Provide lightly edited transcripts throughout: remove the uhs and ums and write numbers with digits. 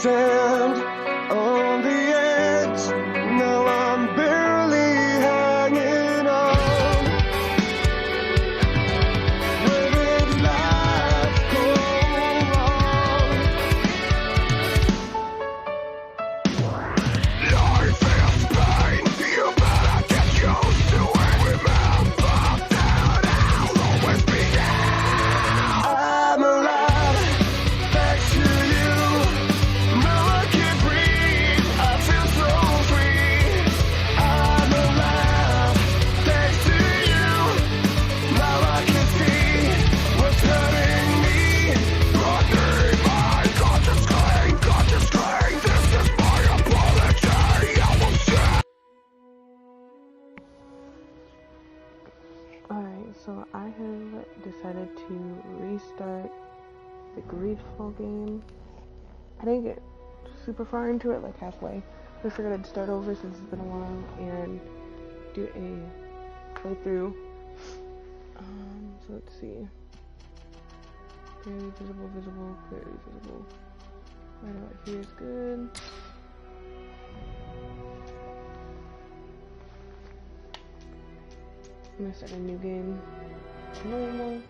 stand on the edge. Now I'm barely hanging on. Where did life go wrong? Life is pain. You better get used to it. Remember that I'll always be here. I'm alive, thanks to you. Now I can breathe, I feel so free. I'm alive, thanks to you. Now I can see what's hurting me. Running my conscious clean. This is my apology. I will share. Alright, so I have decided to restart the Greedfall game. I didn't get super far into it, like halfway. I figured I'd start over since it's been a while and do a playthrough. So let's see. Very visible, very visible. Right about here is good. I'm gonna start a new game. Normal.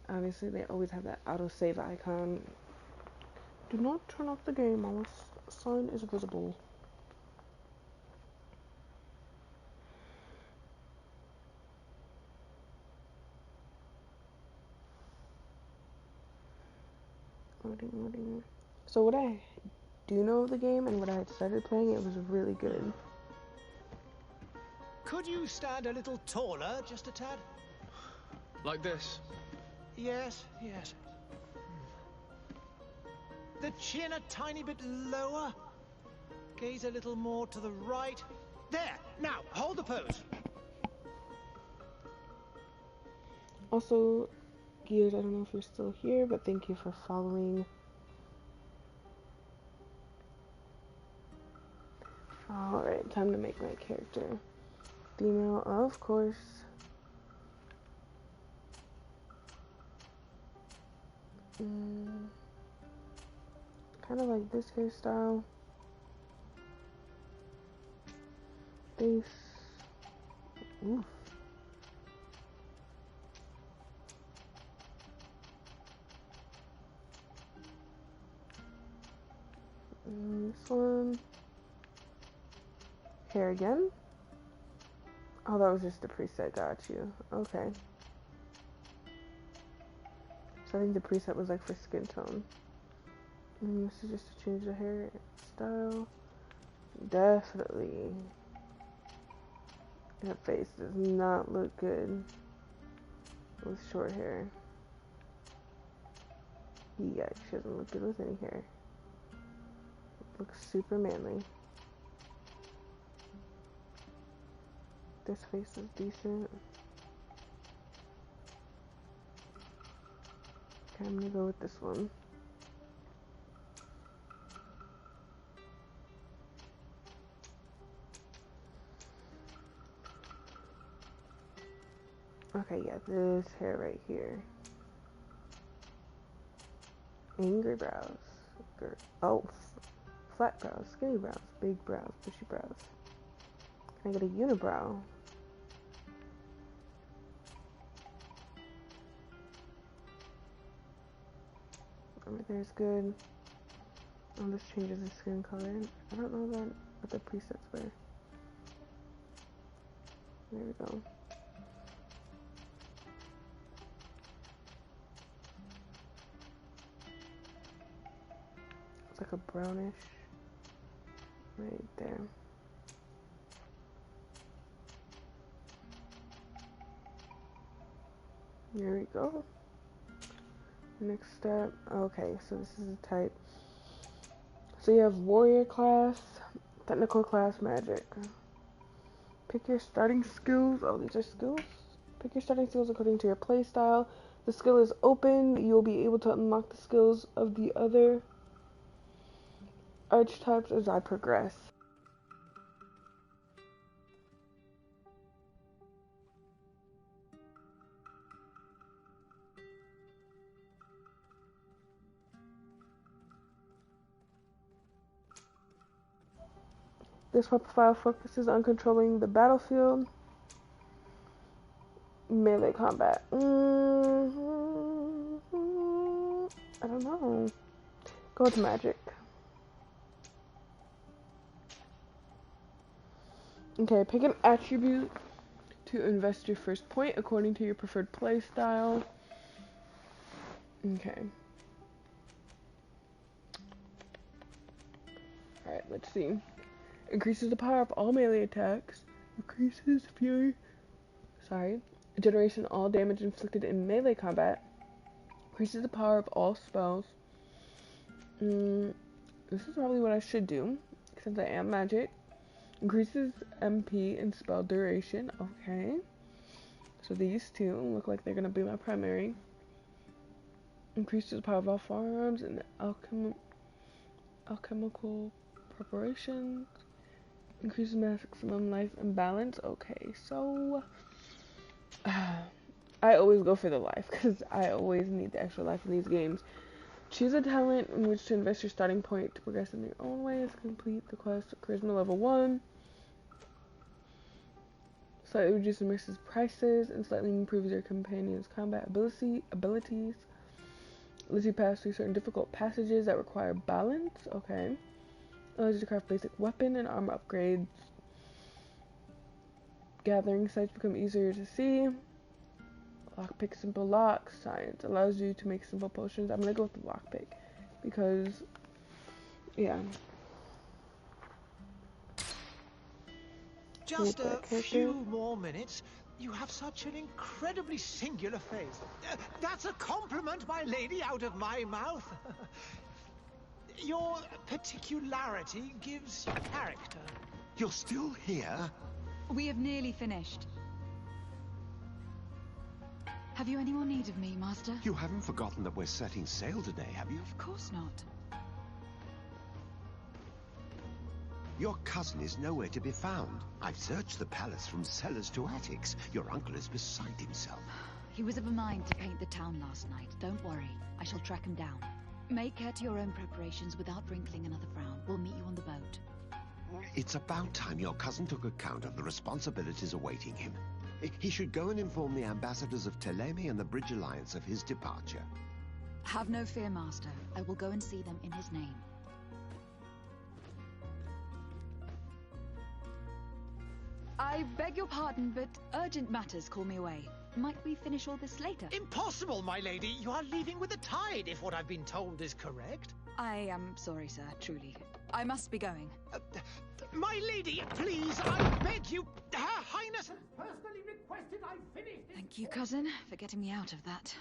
Obviously, they always have that autosave icon. Do not turn off the game unless a sign is visible. Loading. So what I do know of the game and what I had started playing, it was really good. Could you stand a little taller, just a tad? Like this? Yes. The chin a tiny bit lower. Gaze a little more to the right. There! Now, hold the pose. Also, Gears, I don't know if you're still here, but thank you for following. Alright, time to make my character. Female, of course. Kind of like this hairstyle. Face. Oof. This one. Hair again. Oh, that was just the preset, got you. Okay. So I think the preset was like for skin tone. This is just to change the hair style. Definitely. That face does not look good with short hair. Yeah, she doesn't look good with any hair. Looks super manly. This face is decent. Okay, I'm gonna go with this one. Okay, yeah, this hair right here. Angry brows. Oh, flat brows, skinny brows, big brows, bushy brows. Can I get a unibrow? Right there's good. Oh, this changes the skin color. I don't know what the presets were. There we go. It's like a brownish right there. There we go. Next step. Okay, so this is a type. So you have warrior class, technical class, magic. Pick your starting skills. Oh, these are skills. Pick your starting skills according to your playstyle. The skill is open. You'll be able to unlock the skills of the other archetypes as I progress. This weapon file focuses on controlling the battlefield. Melee combat. I don't know. Go with magic. Okay, pick an attribute to invest your first point according to your preferred play style. Okay. Alright, let's see. Increases the power of all melee attacks. Increases fury. Generation all damage inflicted in melee combat. Increases the power of all spells. This is probably what I should do, since I am magic. Increases MP and spell duration. Okay. So these two look like they're going to be my primary. Increases the power of all firearms and alchemical preparations. Increases maximum life and balance. Okay, so I always go for the life because I always need the extra life in these games. Choose a talent in which to invest your starting point to progress in your own ways. Complete the quest. Charisma level 1. Slightly reduces mixes prices and slightly improves your companion's combat abilities. Lets you pass through certain difficult passages that require balance. Okay. Allows you to craft basic weapon and armor upgrades. Gathering sites become easier to see. Lockpick simple locks. Science allows you to make simple potions. I'm gonna go with the lockpick because, yeah. Just a few more minutes. You have such an incredibly singular face. That's a compliment, my lady, out of my mouth. Your particularity gives you character. You're still here? We have nearly finished. Have you any more need of me, Master? You haven't forgotten that we're setting sail today, have you? Of course not. Your cousin is nowhere to be found. I've searched the palace from cellars to attics. Your uncle is beside himself. He was of a mind to paint the town last night. Don't worry. I shall track him down. Make care to your own preparations without wrinkling another frown. We'll meet you on the boat. It's about time your cousin took account of the responsibilities awaiting him. He should go and inform the ambassadors of Telemi and the Bridge Alliance of his departure. Have no fear, Master. I will go and see them in his name. I beg your pardon, but urgent matters call me away. Might we finish all this later? Impossible, my lady. You are leaving with the tide, if what I've been told is correct. I am sorry, sir, truly. I must be going. My lady, please, I beg you. Her Highness has personally requested I finish this. Thank you, cousin, for getting me out of that.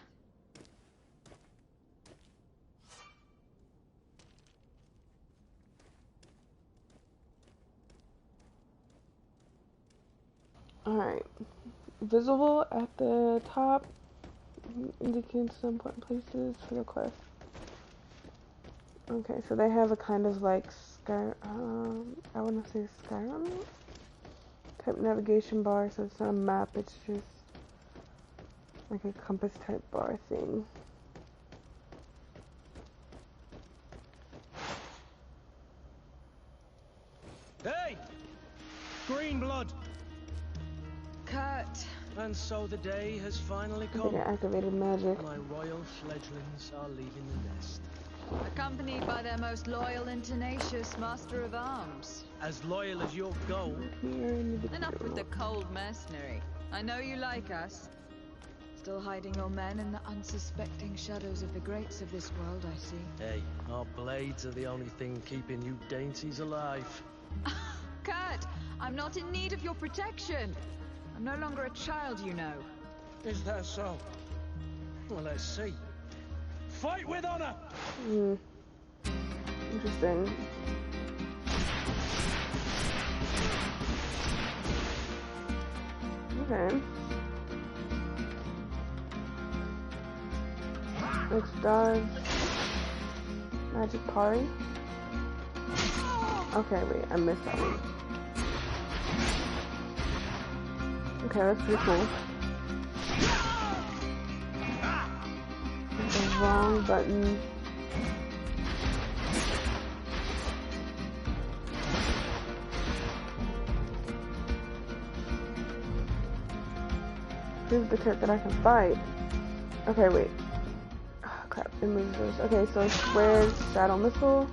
Alright. Visible at the top indicates some important places for the quest. Okay, so they have a kind of like I want to say Skyrim type navigation bar, so it's not a map, it's just like a compass type bar thing. Hey! Green blood! Kurt! And so the day has finally I think come. I activated magic. My royal fledglings are leaving the nest. Accompanied by their most loyal and tenacious master of arms. As loyal as your gold. Enough with the cold mercenary. I know you like us. Still hiding your men in the unsuspecting shadows of the greats of this world, I see. Hey, our blades are the only thing keeping you dainties alive. Kurt, I'm not in need of your protection. I'm no longer a child, you know. Is that so? Well, let's see. Fight with honor! Interesting. Okay. Let's dodge. Magic party. Okay, wait, I missed that one. Okay, that's pretty cool. The wrong button. this is the character that I can fight. Okay, wait. Oh, crap, it moves those. Okay, so squares, shadow missile.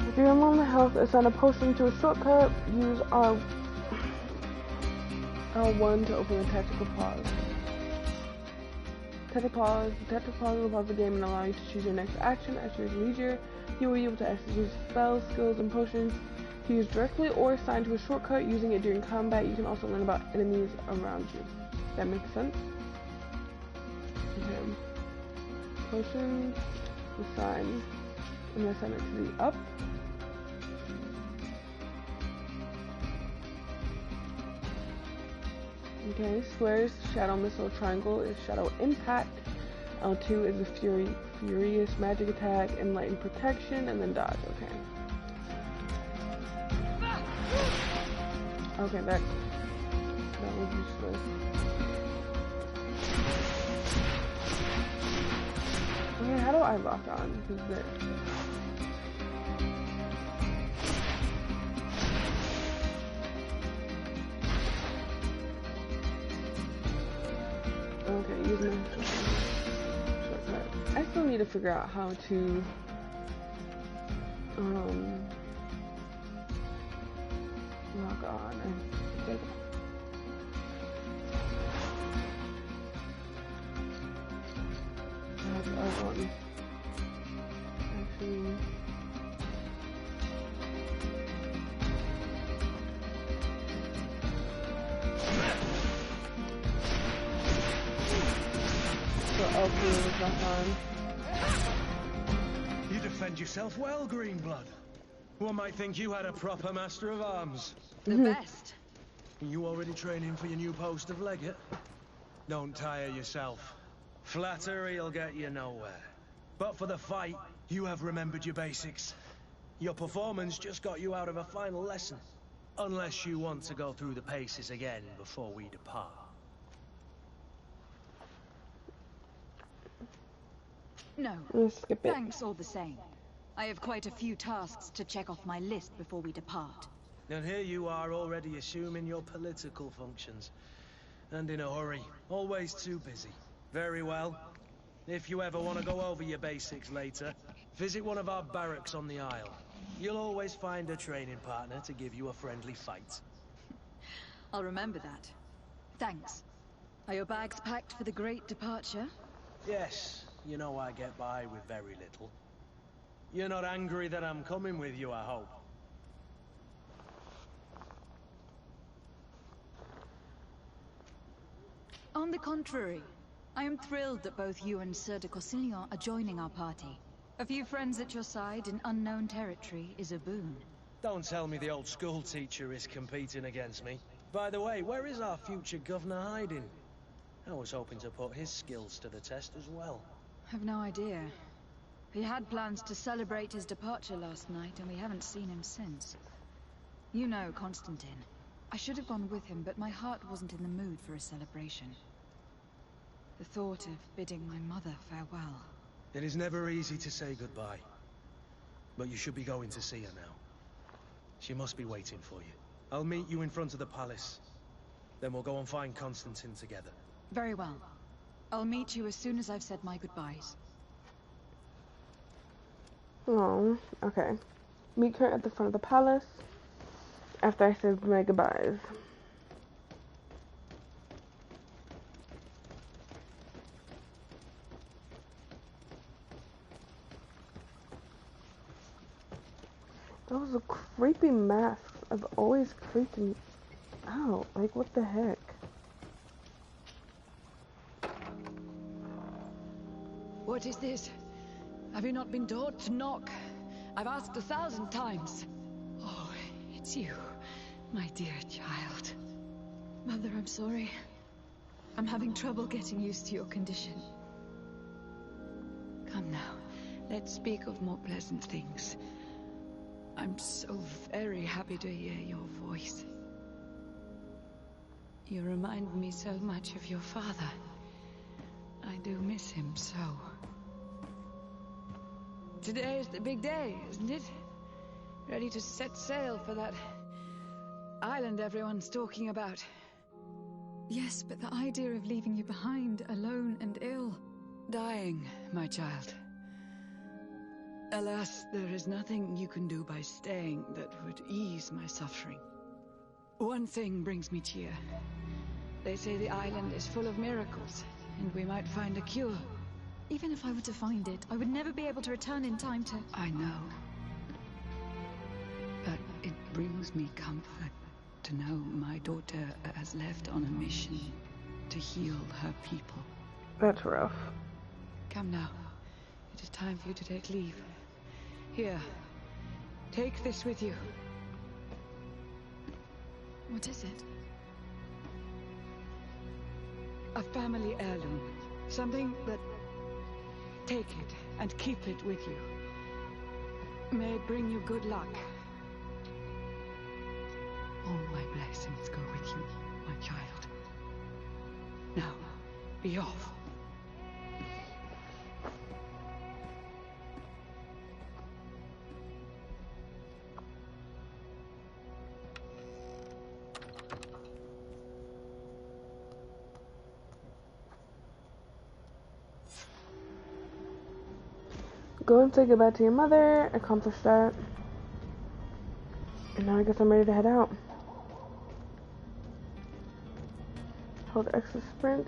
If you're on the health, assign a potion to a shortcut. Use R1 to open the tactical pause. Tactical pause will pause the game and allow you to choose your next action at your leisure. You will be able to execute spells, skills, and potions to use directly or assign to a shortcut. Using it during combat, you can also learn about enemies around you. That makes sense? Okay. Potions, assign. I'm going to assign it to the up. Okay, squares, shadow missile, triangle is shadow impact. L2 is a furious magic attack, enlightened protection, and then dodge. Okay. Okay, that was useless. Okay, how do I lock on? Who's this? Okay, use my shortcut. I still need to figure out how to log on. I think actually You defend yourself well, Greenblood. One might think you had a proper master of arms. The best. You already training for your new post of legate? Don't tire yourself. Flattery'll get you nowhere. But for the fight, you have remembered your basics. Your performance just got you out of a final lesson. Unless you want to go through the paces again before we depart. No. skip it. Thanks all the same. I have quite a few tasks to check off my list before we depart. And here you are already assuming your political functions. And in a hurry. Always too busy. Very well. If you ever want to go over your basics later, visit one of our barracks on the Isle. You'll always find a training partner to give you a friendly fight. I'll remember that. Thanks. Are your bags packed for the great departure? Yes, you know I get by with very little. You're not angry that I'm coming with you, I hope. On the contrary, I am thrilled that both you and Sir de Corsillon are joining our party. A few friends at your side in unknown territory is a boon. Don't tell me the old school teacher is competing against me. By the way, where is our future governor hiding? I was hoping to put his skills to the test as well. I've no idea. He had plans to celebrate his departure last night, and we haven't seen him since. You know Constantine. I should have gone with him, but my heart wasn't in the mood for a celebration. The thought of bidding my mother farewell. It is never easy to say goodbye. But you should be going to see her now. She must be waiting for you. I'll meet you in front of the palace. Then we'll go and find Constantine together. Very well. I'll meet you as soon as I've said my goodbyes. Oh, okay. Meet her at the front of the palace after I said my goodbyes. Those are creepy masks. I've always creeped me out. Like, what the heck? What is this? Have you not been taught to knock? I've asked 1,000 times. Oh, it's you, my dear child. Mother, I'm sorry. I'm having trouble getting used to your condition. Come now, let's speak of more pleasant things. I'm so very happy to hear your voice. You remind me so much of your father. I do miss him so. Today is the big day, isn't it? Ready to set sail for that island everyone's talking about. Yes, but the idea of leaving you behind, alone and ill. Dying, my child. Alas, there is nothing you can do by staying that would ease my suffering. One thing brings me cheer. They say the island is full of miracles, and we might find a cure. Even if I were to find it, I would never be able to return in time to... I know. But it brings me comfort to know my daughter has left on a mission to heal her people. That's rough. Come now. It is time for you to take leave. Here. Take this with you. What is it? A family heirloom. Something that... Take it and keep it with you. May it bring you good luck. All my blessings go with you, my child. Now, be off. Go and say goodbye to your mother. Accomplish that. And now I guess I'm ready to head out. Hold extra sprint.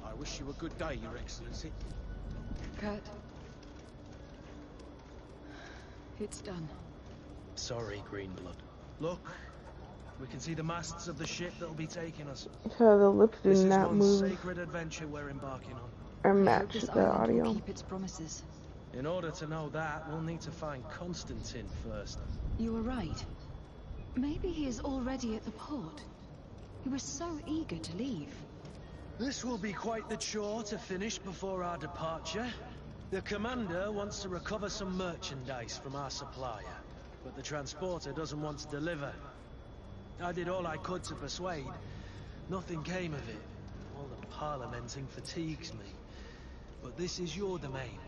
I wish you a good day, Your Excellency. Kurt. It's done. Sorry, Greenblood. Look, we can see the masts of the ship that'll be taking us. So the lips do This is not one move sacred adventure we're embarking on. or I hope match this the island will audio. keep its promises. In order to know that, we'll need to find Constantine first. You were right. Maybe he is already at the port. He was so eager to leave. This will be quite the chore to finish before our departure. The commander wants to recover some merchandise from our supplier, but the transporter doesn't want to deliver. I did all I could to persuade. Nothing came of it. All the parliamenting fatigues me. But this is your domain.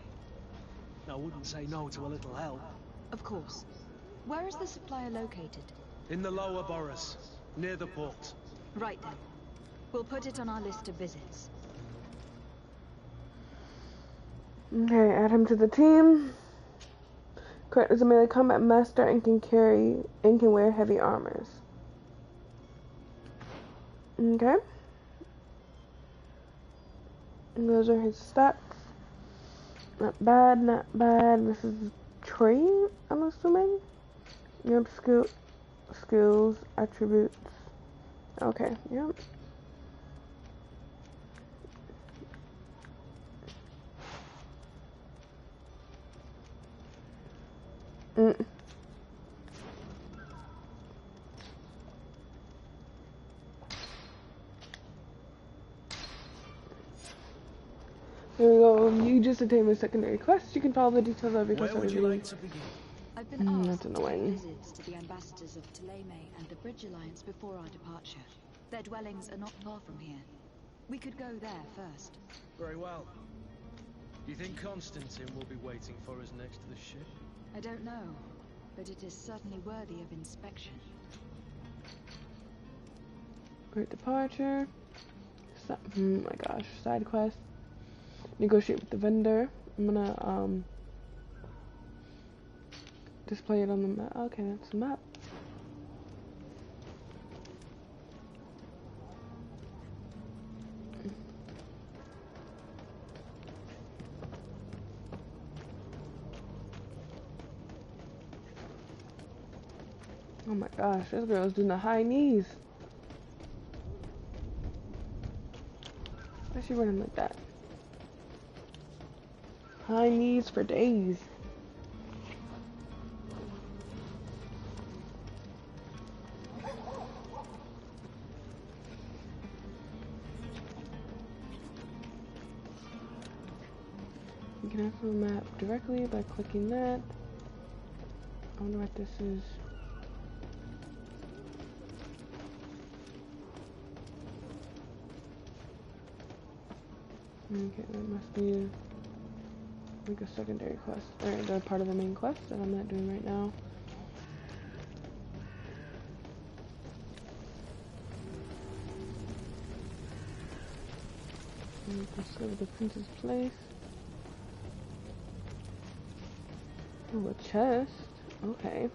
I wouldn't say no to a little help. Of course. Where is the supplier located? In the lower boroughs, near the port. Right then. We'll put it on our list of visits. Okay, add him to the team. Kurt is a melee combat master and can wear heavy armors. Okay. And those are his stats. Not bad, not bad. This is trade, I'm assuming. Yep, skills, attributes. Okay, yep. Here we go. You just attained a secondary quest. You can follow the details of your quest. Where would you like to begin? I've been asked that's to pay annoying. visits to the ambassadors of Ptolemy and the Bridge Alliance before our departure. Their dwellings are not far from here. We could go there first. Very well. Do you think Constantine will be waiting for us next to the ship? I don't know, but it is certainly worthy of inspection. Great departure. Oh my gosh, side quest. Negotiate with the vendor. I'm gonna display it on the map. Okay, that's the map. Oh my gosh, this girl's doing the high knees. Why is she running like that? High knees for days. You can access the map directly by clicking that. I wonder what this is. Okay, that must be like a secondary quest, or they're part of the main quest that I'm not doing right now. Discover the prince's place. Oh, a chest. Okay.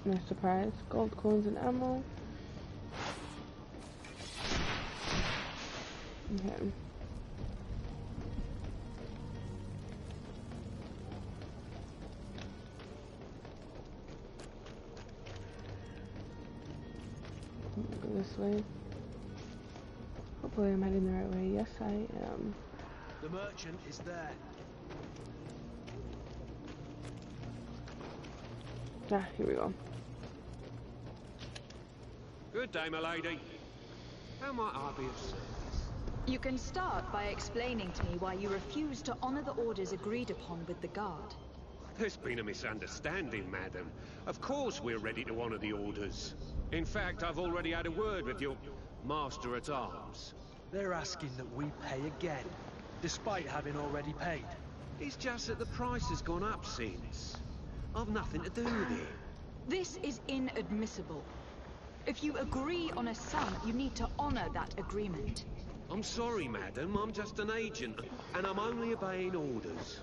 Nice surprise. Gold coins and ammo. Okay. Go this way. Hopefully I'm heading the right way. Yes, I am. The merchant is there. Ah, here we go. Good day, my lady. How might I be of service? You can start by explaining to me why you refuse to honor the orders agreed upon with the guard. There's been a misunderstanding, madam. Of course we're ready to honor the orders. In fact, I've already had a word with your master-at-arms. They're asking that we pay again, despite having already paid. It's just that the price has gone up since. I've nothing to do with it. This is inadmissible. If you agree on a sum, you need to honor that agreement. I'm sorry, madam. I'm just an agent, and I'm only obeying orders.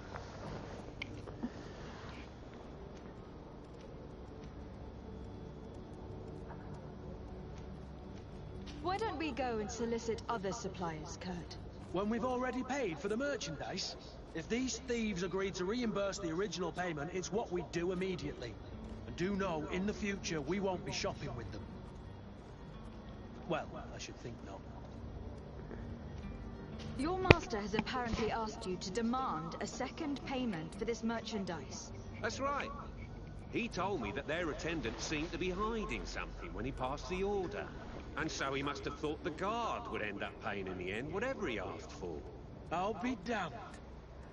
Why don't we go and solicit other suppliers, Kurt? When we've already paid for the merchandise? If these thieves agree to reimburse the original payment, it's what we do immediately. And do know, in the future, we won't be shopping with them. Well, I should think not. Your master has apparently asked you to demand a second payment for this merchandise. That's right. He told me that their attendant seemed to be hiding something when he passed the order. And so he must have thought the guard would end up paying in the end, whatever he asked for. I'll be damned.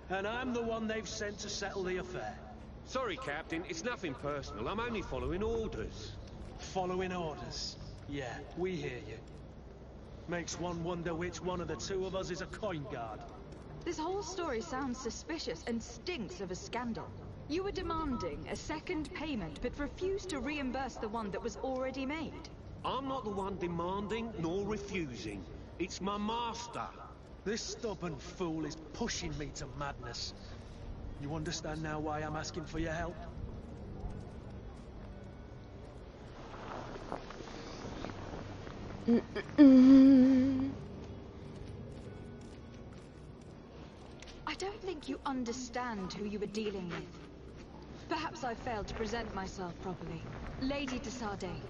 And I'm the one they've sent to settle the affair. Sorry, Captain, it's nothing personal. I'm only following orders. Following orders. Yeah, we hear you. Makes one wonder which one of the two of us is a coin guard. This whole story sounds suspicious and stinks of a scandal. You were demanding a second payment, but refused to reimburse the one that was already made. I'm not the one demanding nor refusing. It's my master. This stubborn fool is pushing me to madness. You understand now why I'm asking for your help? I don't think you understand who you were dealing with. Perhaps I failed to present myself properly. Lady de Sardet,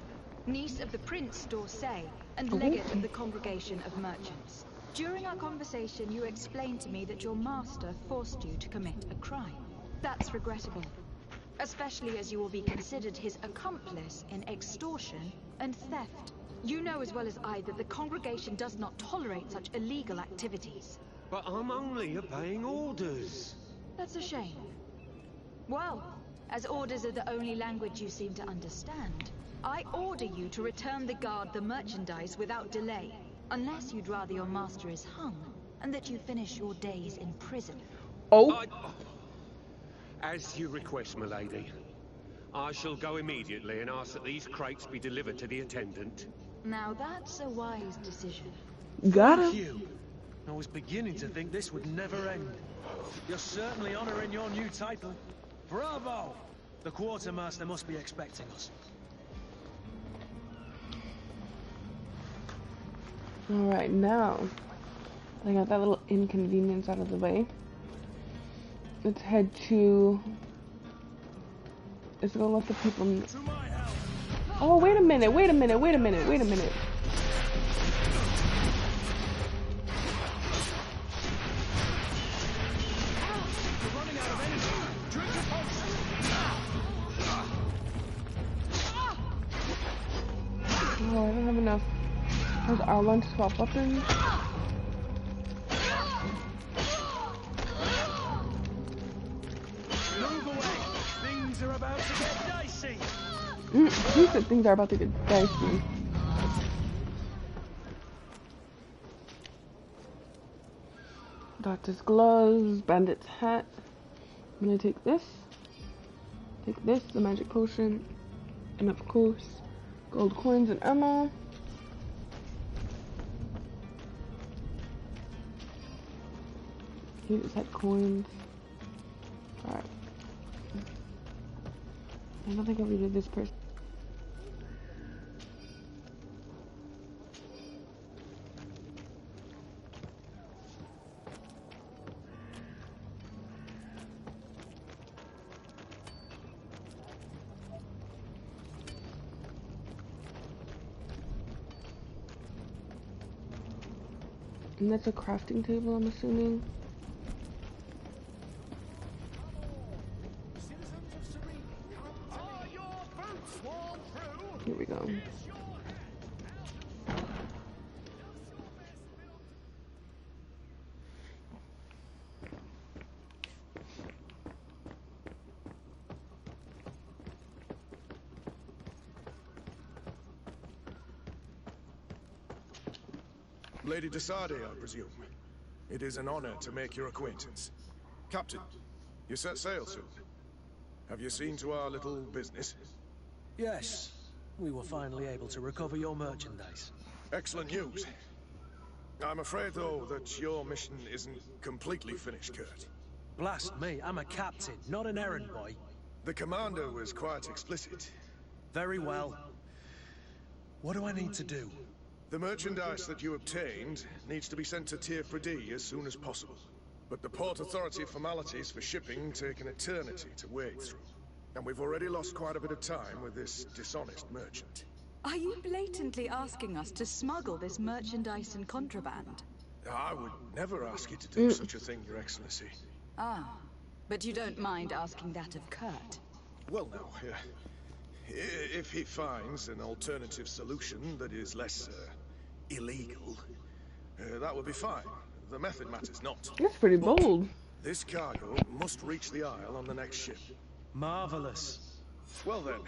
niece of the Prince d'Orsay, and legate of the Congregation of Merchants. During our conversation, you explained to me that your master forced you to commit a crime. That's regrettable, especially as you will be considered his accomplice in extortion and theft. You know as well as I that the Congregation does not tolerate such illegal activities. But I'm only obeying orders. That's a shame. Well, as orders are the only language you seem to understand, I order you to return the guard the merchandise without delay. Unless you'd rather your master is hung, and that you finish your days in prison. As you request, my lady. I shall go immediately and ask that these crates be delivered to the attendant. Now that's a wise decision. Got Thank him. you. I was beginning to think this would never end. You're certainly honoring your new title. Bravo! The quartermaster must be expecting us. Alright, now I got that little inconvenience out of the way. Let's head to... Let's go let the people... To my help! Oh, wait a minute, wait a minute, wait a minute, wait a minute. We're running out of energy! Drink your potion! Oh, I don't have enough. There's R1 to swap weapons. Move away! Things are about to get dicey! He said things are about to get dicey. Doctor's gloves, bandit's hat. I'm gonna take this, the magic potion, and of course, gold coins and ammo. He just had coins. Alright. I don't think I ever did this person. And that's a crafting table, I'm assuming. Here we go. Lady Desade, I presume. It is an honor to make your acquaintance. Captain, you set sail soon. Have you seen to our little business? Yes. We were finally able to recover your merchandise. Excellent news. I'm afraid, though, that your mission isn't completely finished, Kurt. Blast me, I'm a captain, not an errand boy. The commander was quite explicit. Very well. What do I need to do? The merchandise that you obtained needs to be sent to Tier 4D as soon as possible. But the Port Authority formalities for shipping take an eternity to wade through. And we've already lost quite a bit of time with this dishonest merchant. Are you blatantly asking us to smuggle this merchandise and contraband? I would never ask you to do such a thing, Your Excellency. Ah, but you don't mind asking that of Kurt? Well, no. If he finds an alternative solution that is less illegal, that would be fine. The method matters not. That's pretty bold. This cargo must reach the Isle on the next ship. Marvelous. Well then,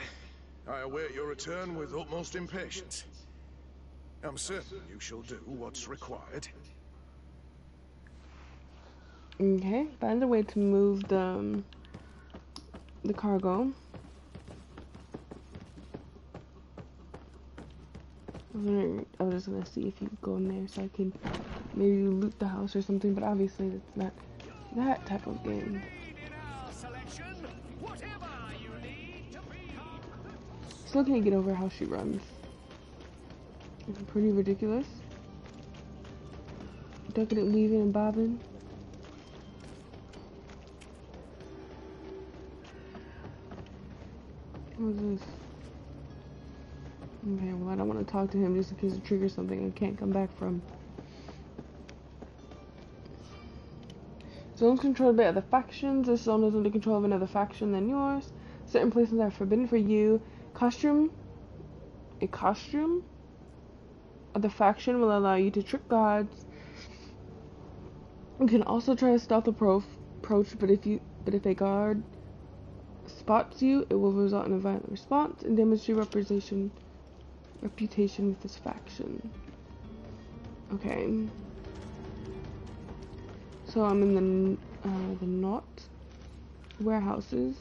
I await your return with utmost impatience. I'm certain you shall do what's required. Okay, find a way to move the cargo. I was just gonna see if you go in there so I can maybe loot the house or something, but obviously it's not that type of game. Still can't get over how she runs. It's pretty ridiculous. Ducking and weaving and bobbing. What's this? Okay, well, I don't want to talk to him just in case it triggers something I can't come back from. Zones controlled by other factions. This zone is under control of another faction than yours. Certain places are forbidden for you. A costume of the faction will allow you to trick guards. You can also try a stealth approach, but if a guard spots you, it will result in a violent response and damage your reputation with this faction. Okay. So I'm in the Knot warehouses.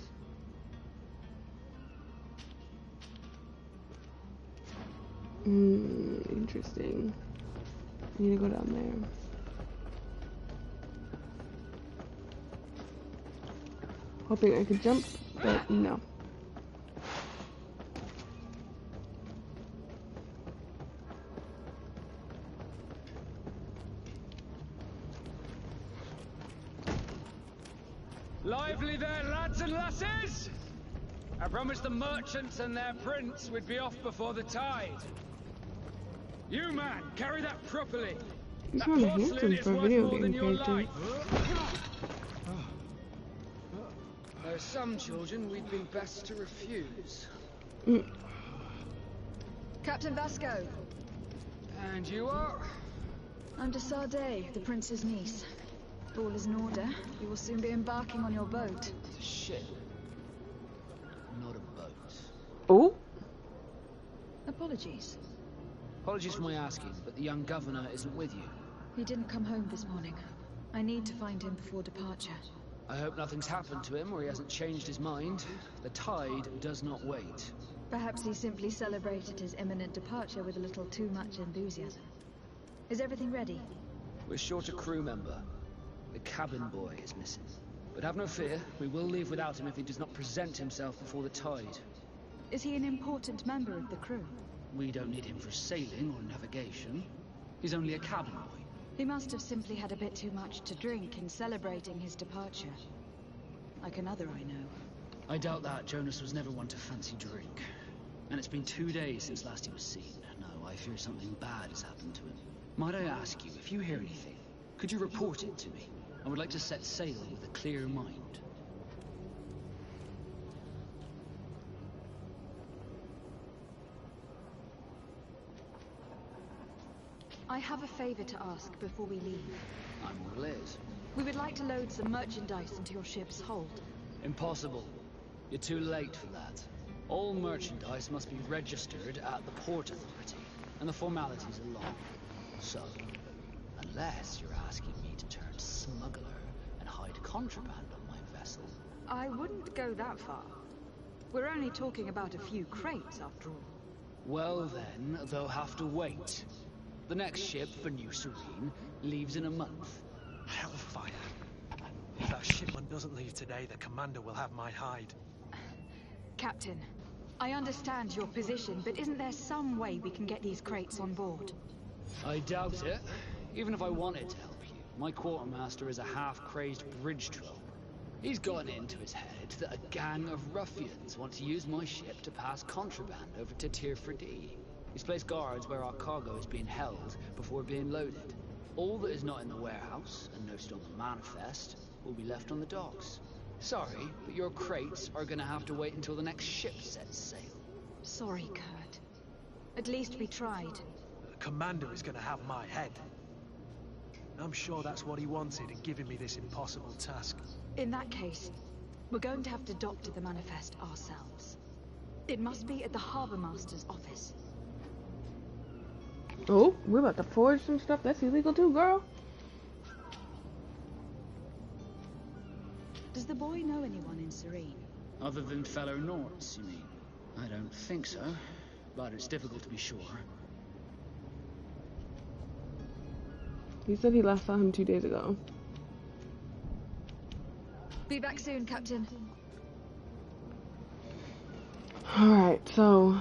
Interesting. I need to go down there. Hoping I could jump, but no. Lively there, lads and lasses! I promised the merchants and their prince we'd be off before the tide. You, man, carry that properly. He's That kind of porcelain handsome is for a worth video more than game your character. life. There are some children we'd be best to refuse. Captain Vasco. And you are? I'm Desade, the prince's niece. If all is in order, you will soon be embarking on your boat. It's a ship. Not a boat. Oh? Apologies. Apologies for my asking, but the young governor isn't with you. He didn't come home this morning. I need to find him before departure. I hope nothing's happened to him or he hasn't changed his mind. The tide does not wait. Perhaps he simply celebrated his imminent departure with a little too much enthusiasm. Is everything ready? We're short a crew member. The cabin boy is missing. But have no fear, we will leave without him if he does not present himself before the tide. Is he an important member of the crew? We don't need him for sailing or navigation. He's only a cabin boy. He must have simply had a bit too much to drink in celebrating his departure. Like another I know. I doubt that. Jonas was never one to fancy drink. And it's been 2 days since last he was seen. No, I fear something bad has happened to him. Might I ask you, if you hear anything, could you report it to me? I would like to set sail with a clear mind. I have a favor to ask before we leave. I'm all ears. We would like to load some merchandise into your ship's hold. Impossible. You're too late for that. All merchandise must be registered at the Port Authority, and the formalities are long. So, unless you're asking me to turn smuggler and hide contraband on my vessel... I wouldn't go that far. We're only talking about a few crates, after all. Well then, they'll have to wait. The next ship for New Serene leaves in a month. Hellfire. If that shipment doesn't leave today, the commander will have my hide. Captain, I understand your position, but isn't there some way we can get these crates on board? I doubt it. Even if I wanted to help you, my quartermaster is a half-crazed bridge troll. He's gotten it into his head that a gang of ruffians want to use my ship to pass contraband over to Tier 4D. He's placed guards where our cargo is being held before being loaded. All that is not in the warehouse, and noted on the manifest, will be left on the docks. Sorry, but your crates are gonna have to wait until the next ship sets sail. Sorry, Kurt. At least we tried. The commander is gonna have my head. I'm sure that's what he wanted in giving me this impossible task. In that case, we're going to have to doctor the manifest ourselves. It must be at the Harbor Master's office. Oh, we're about to forge some stuff. That's illegal too, girl. Does the boy know anyone in Serene? Other than fellow Norts, you mean? I don't think so, but it's difficult to be sure. He said he last saw him 2 days ago. Be back soon, Captain. Alright, so...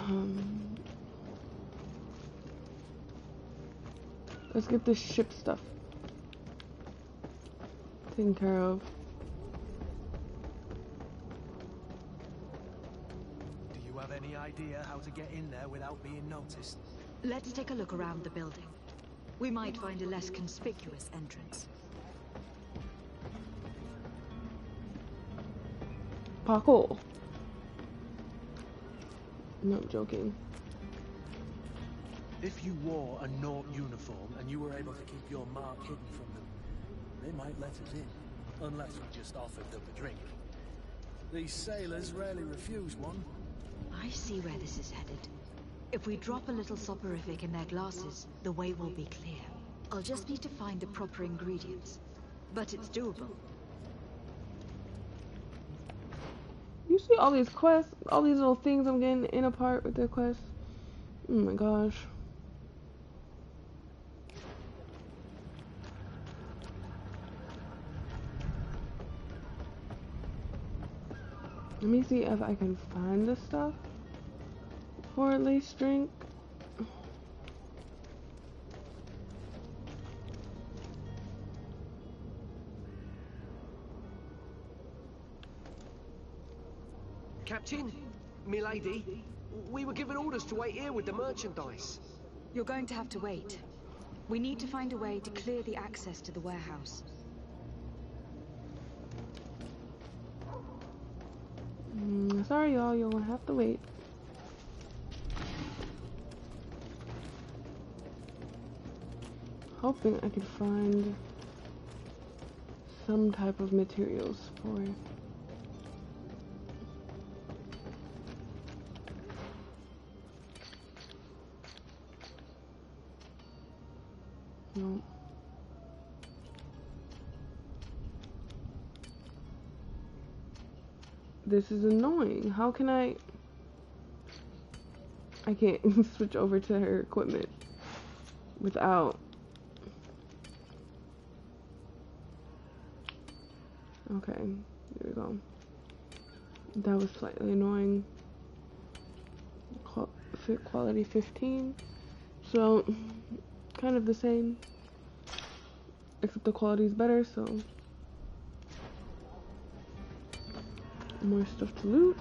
let's get this ship stuff taken care of. Do you have any idea how to get in there without being noticed? Let's take a look around the building. We might find a less conspicuous entrance. Parkour. No, I'm joking. If you wore a Nort uniform and you were able to keep your mark hidden from them, they might let us in, unless we just offered them a drink. These sailors rarely refuse one. I see where this is headed. If we drop a little soporific in their glasses, the way will be clear. I'll just need to find the proper ingredients. But it's doable. You see all these quests, all these little things I'm getting in a part with their quests? Oh my gosh. Let me see if I can find the stuff for at least drink. Captain, milady, we were given orders to wait here with the merchandise. You're going to have to wait. We need to find a way to clear the access to the warehouse. Sorry, y'all. You'll have to wait. Hoping I could find some type of materials for it. No. This is annoying. How can I can't switch over to her equipment without Okay, there we go. That was slightly annoying. Fit quality 15. So, kind of the same. Except the quality is better, so. More stuff to loot.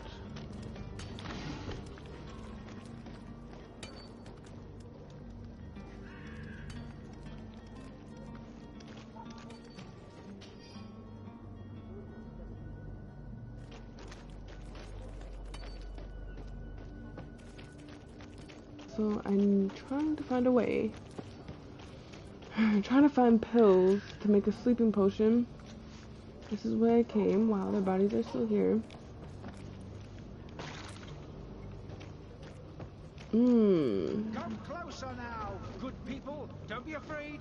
So I'm trying to find a way. I'm trying to find pills to make a sleeping potion. This is where I came. Wow, their bodies are still here. Come closer now, good people. Don't be afraid.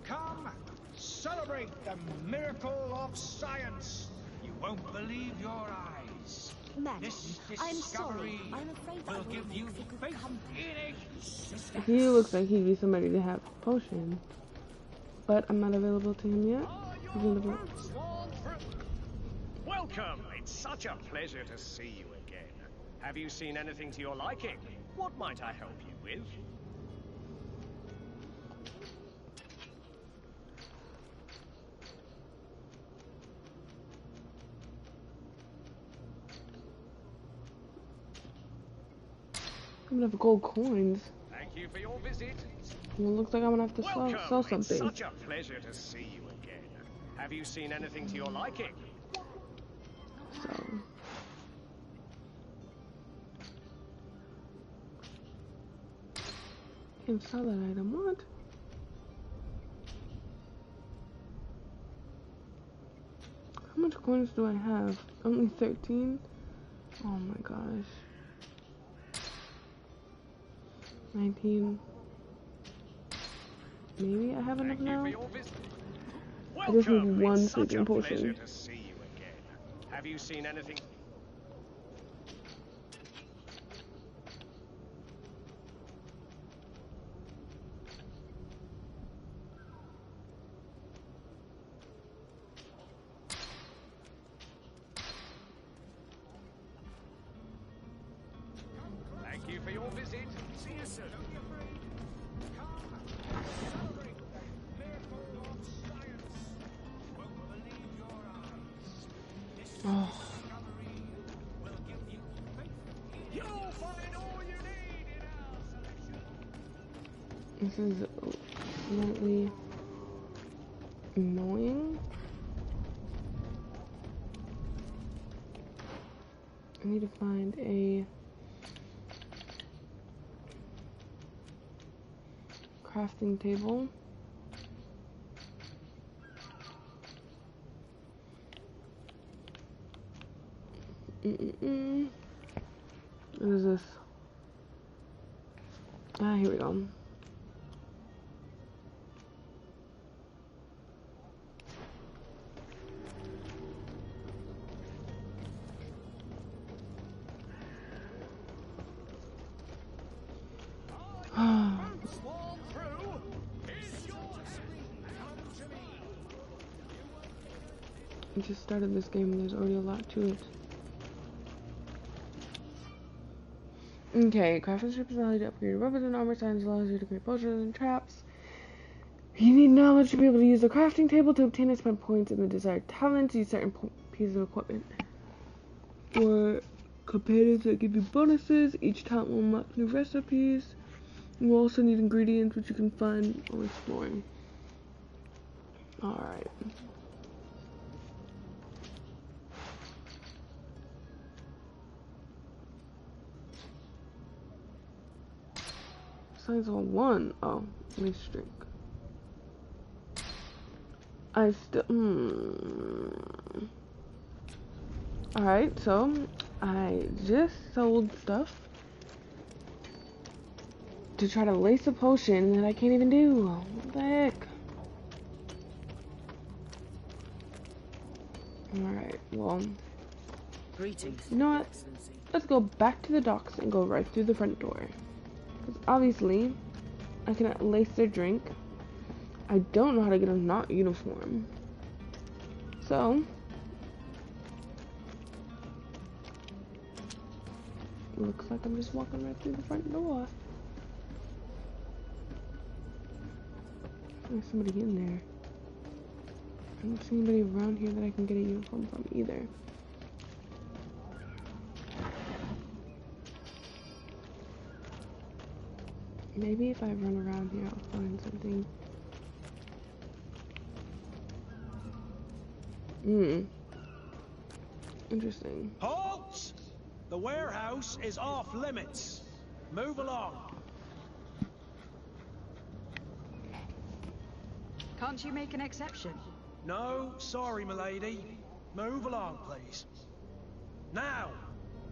Come, celebrate the miracle of science. You won't believe your eyes. Madam, This I'm discovery sorry. I'm afraid will that give you faith in existence. He looks like he'd be somebody to have a potion. But I'm not available to him yet. Welcome! It's such a pleasure to see you again. Have you seen anything to your liking? What might I help you with? I'm gonna have gold coins. Thank you for your visit. Well, it looks like I'm gonna have to sell something. It's such a pleasure to see you again. Have you seen anything to your liking? So. Can't sell that item. What? How much coins do I have? Only 13? Oh my gosh. 19. Maybe I have enough now? I just need one sleeping potion. To see you again. Have you seen anything? Thank you for your visit. See you soon. Oh. This is slightly annoying. I need to find a crafting table. What is this? Ah, here we go. I just started this game and there's already a lot to it. Okay, craftsmanship is allowed to upgrade your weapons and armor. Science allows you to create potions and traps. You need knowledge to be able to use the crafting table to obtain and spend points in the desired talent to use certain pieces of equipment. For companions that give you bonuses, each talent will unlock new recipes. You will also need ingredients which you can find while exploring. Alright. Size on 1. Oh, let me drink. I still. Alright, so I just sold stuff to try to lace a potion that I can't even do. What the heck? Alright, well. Greetings. You know what? Let's go back to the docks and go right through the front door. Because obviously, I cannot lace their drink. I don't know how to get a knot uniform. So, looks like I'm just walking right through the front door. There's somebody in there. I don't see anybody around here that I can get a uniform from either. Maybe if I run around here, I'll find something. Interesting. Halt! The warehouse is off limits. Move along. Can't you make an exception? No, sorry, milady. Move along, please. Now!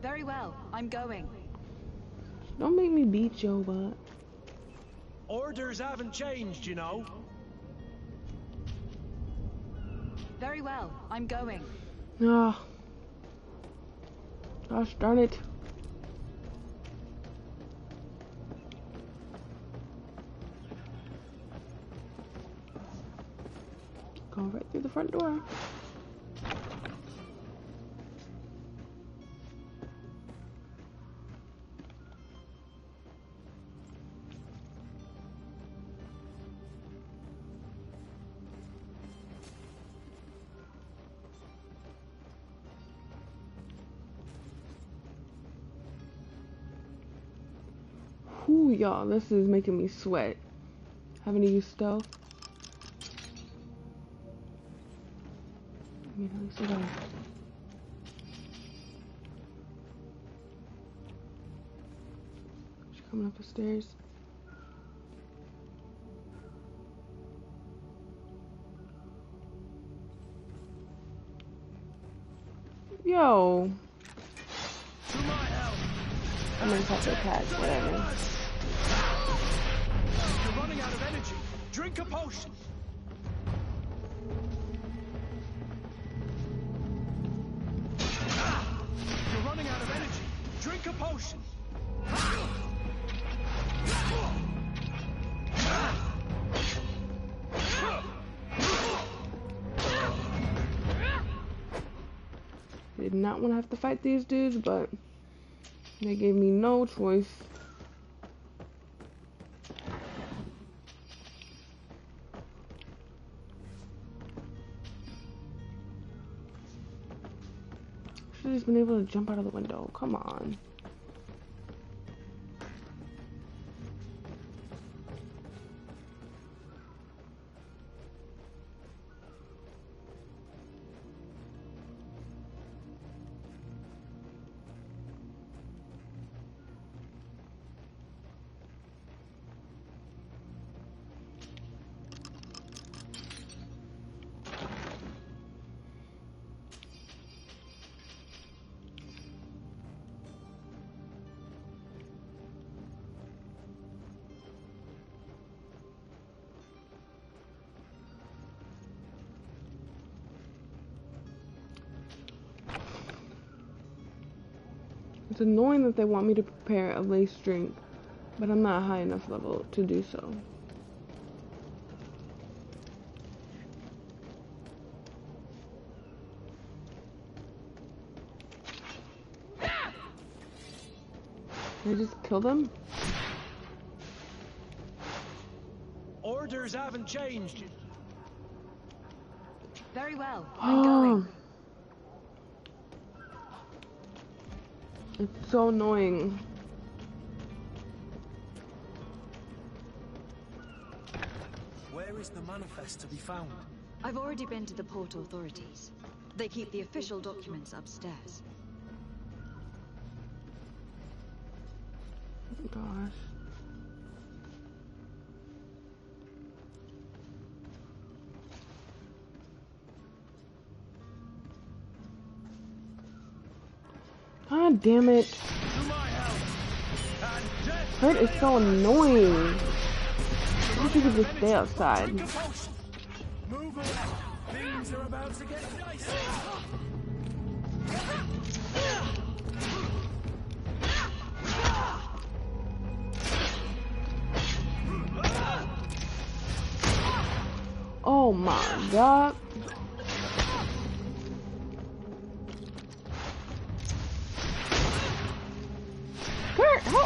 Very well, I'm going. Don't make me beat your butt. Orders haven't changed, you know. Very well, I'm going. Ah. Gosh darn it. Go right through the front door. Whew, y'all, this is making me sweat. Having to use stealth. I mean, at least I gotta... She's coming up the stairs. Yo! To my help! I'm gonna have to attack, whatever. You're running out of energy. Drink a potion. You're running out of energy. Drink a potion. I did not want to have to fight these dudes, but they gave me no choice. Should have just been able to jump out of the window. Come on. It's annoying that they want me to prepare a laced drink, but I'm not high enough level to do so. Did I just kill them? Orders haven't changed. Very well, I'm going. It's so annoying. Where is the manifest to be found? I've already been to the port authorities. They keep the official documents upstairs. Oh, gosh. God damn it. Hurt is so annoying. I wish you could just stay outside. Move away. Things are about to get dicey. Oh my god.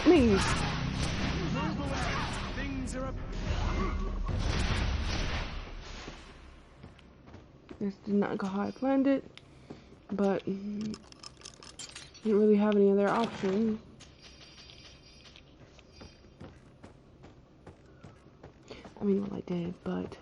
me. Things are up. This did not go how I planned it, but didn't really have any other option. I mean, well, I did, but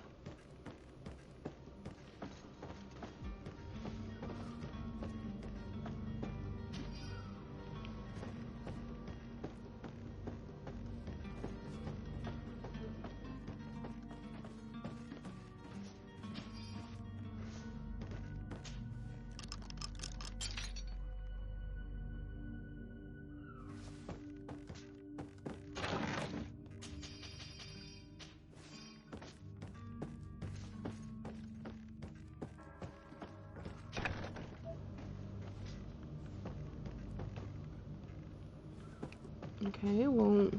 okay, well,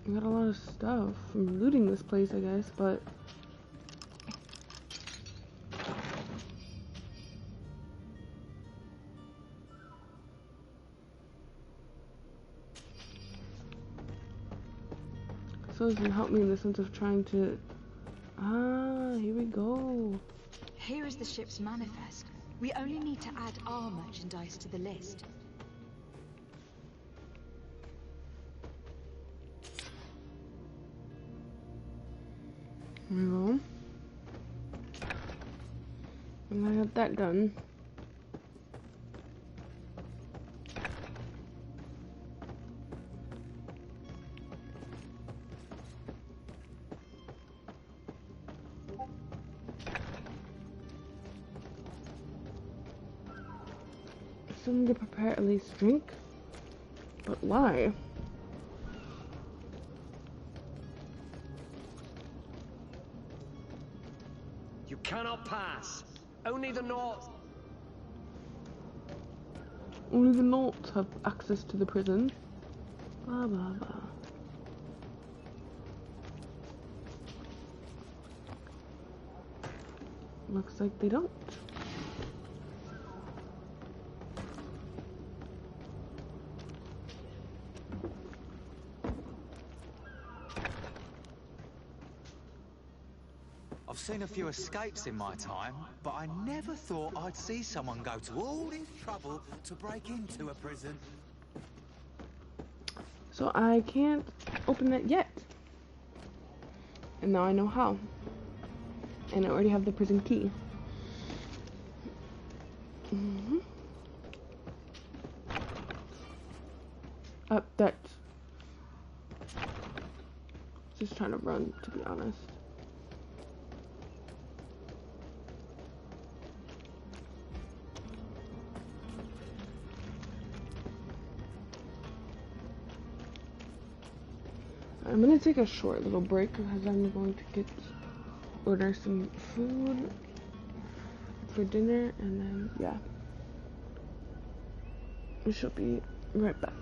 I got a lot of stuff from looting this place, I guess, but so it doesn't help me in the sense of trying to, here we go. Here is the ship's manifest. We only need to add our merchandise to the list. Here we go. And I got that done. Something to prepare at least drink, but why? You cannot pass. Only the North. Only the North have access to the prison. Blah blah blah. Looks like they don't. I've seen a few escapes in my time, but I never thought I'd see someone go to all this trouble to break into a prison. So I can't open that yet. And now I know how. And I already have the prison key. That. Just trying to run, to be honest. I'm gonna take a short little break because I'm going to order some food for dinner, and then yeah, we shall be right back.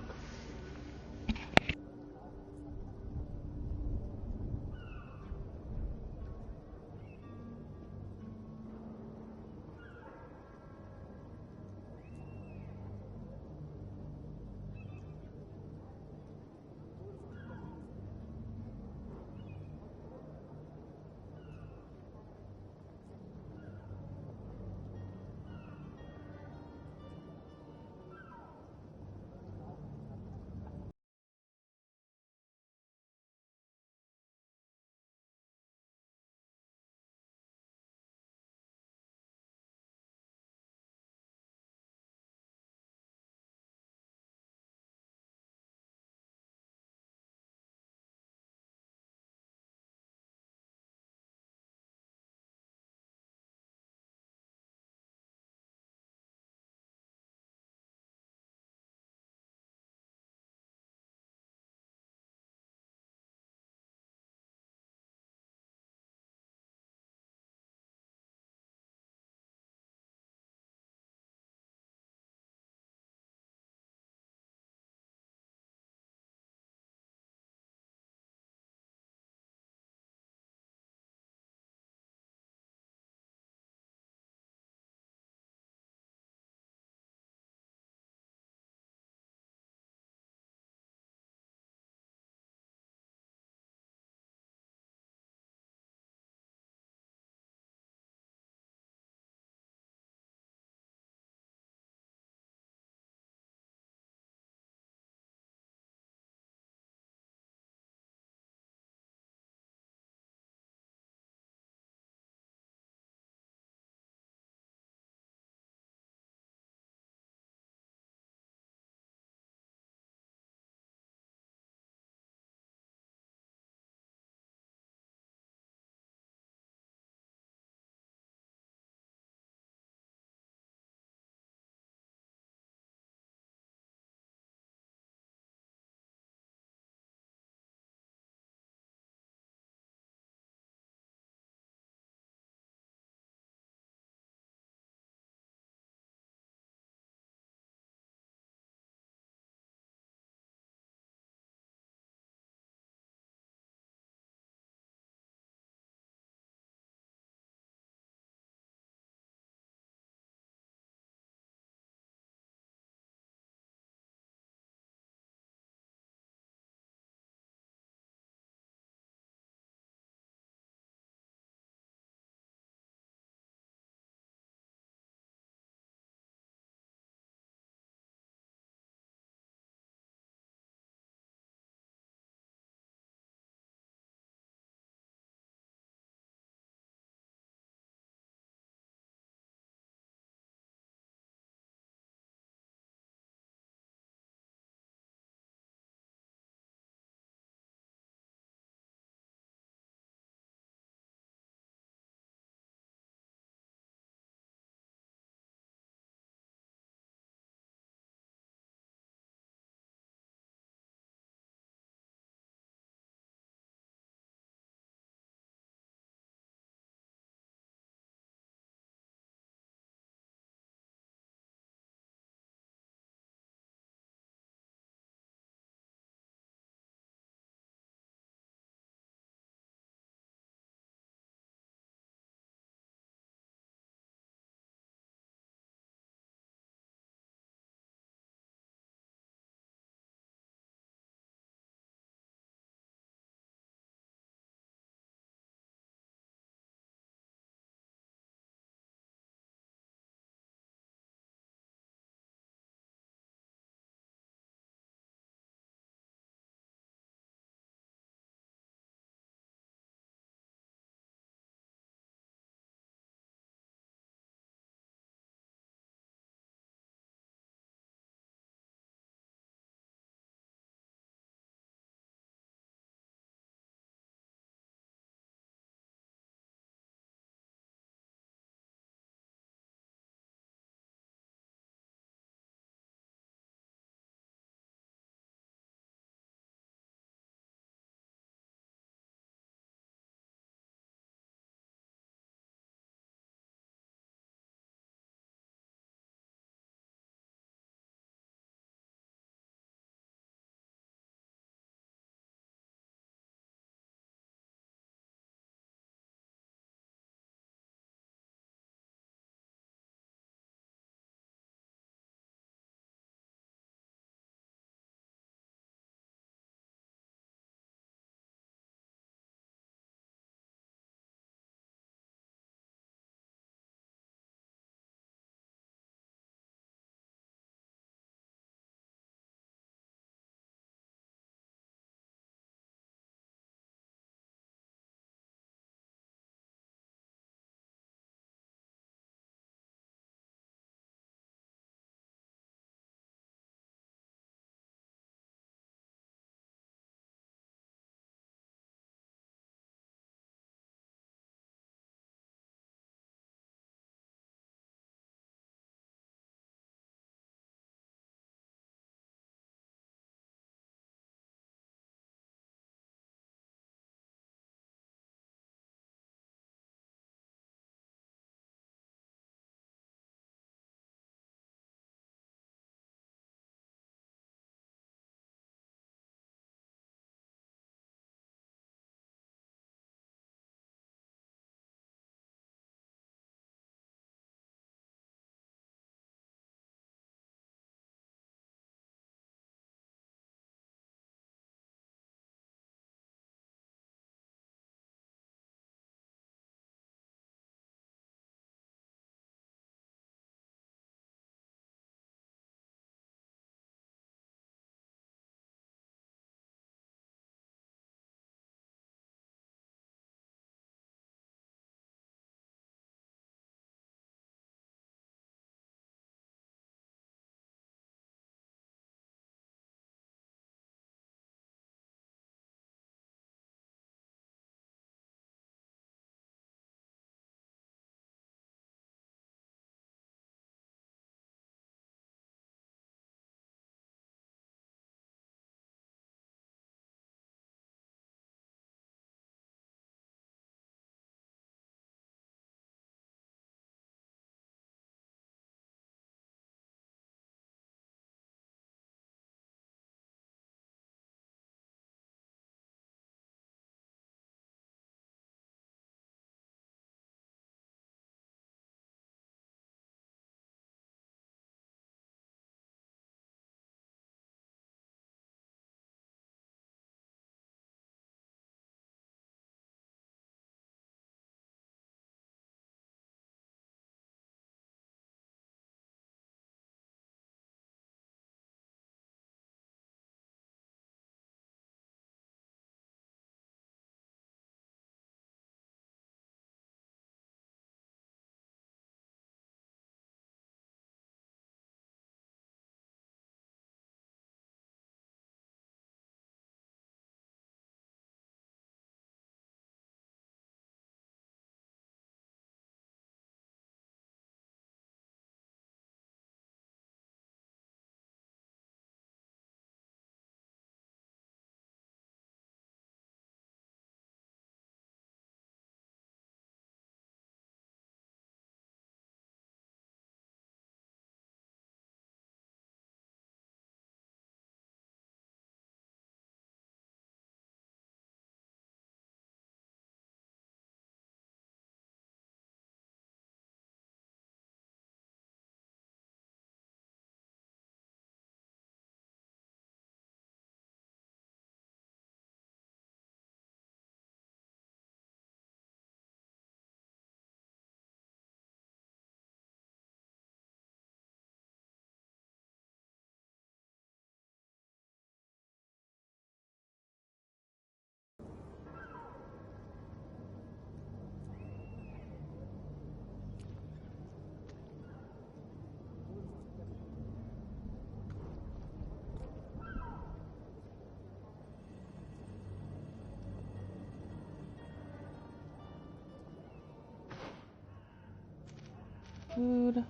food.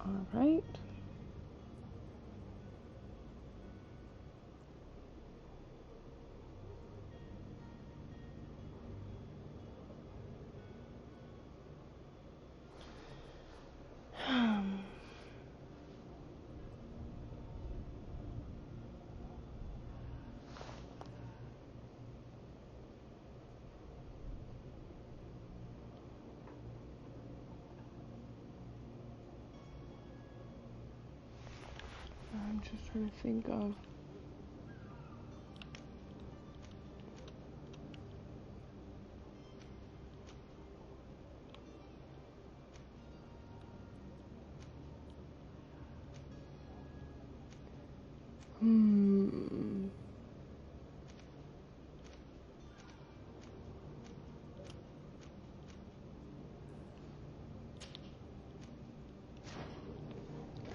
All right. I'm just trying to think of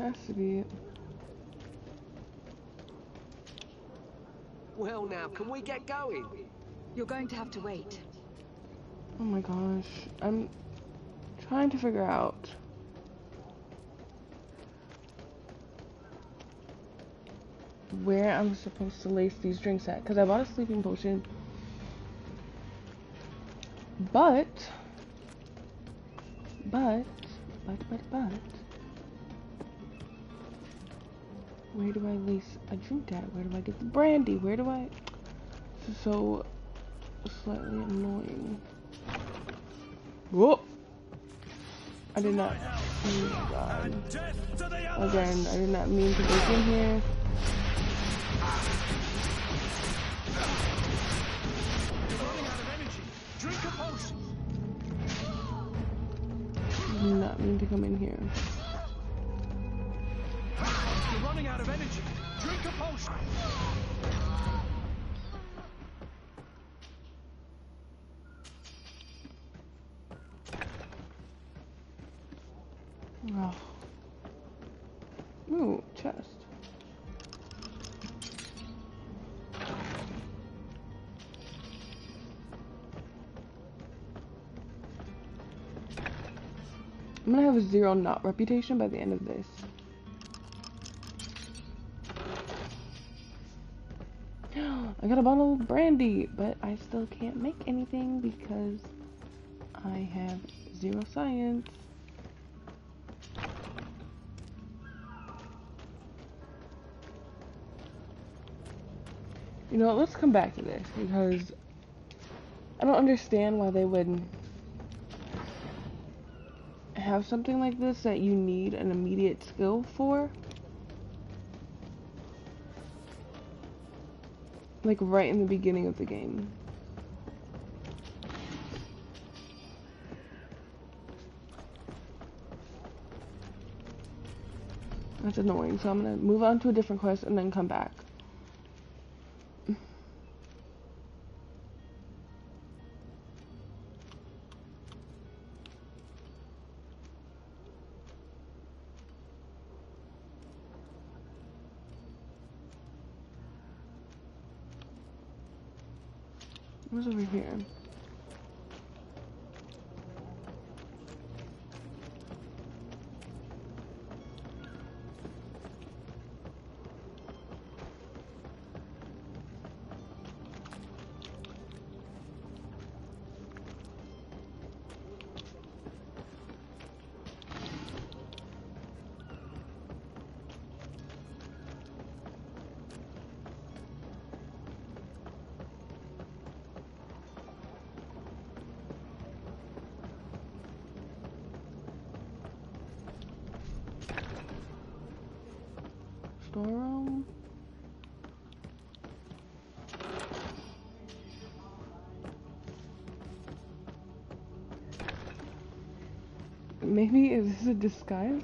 has to be it. Well now, can we get going? You're going to have to wait. Oh my gosh, I'm trying to figure out where I'm supposed to lace these drinks at, because I bought a sleeping potion, but where do I lace a drink at? Where do I get the brandy? Where do I? This is so slightly annoying. Whoa! I did not. Oh my god. Again, I did not mean to break in here. I did not mean to come in here. You're running out of energy. Drink a potion. Oh. Ooh, chest. I'm gonna have a 0 knot reputation by the end of this. I got a bottle of brandy, but I still can't make anything because I have 0 science. You know what, let's come back to this because I don't understand why they would have something like this that you need an immediate skill for. Like right in the beginning of the game. That's annoying, so I'm gonna move on to a different quest and then come back. What's over here? Storeroom? Maybe is this a disguise?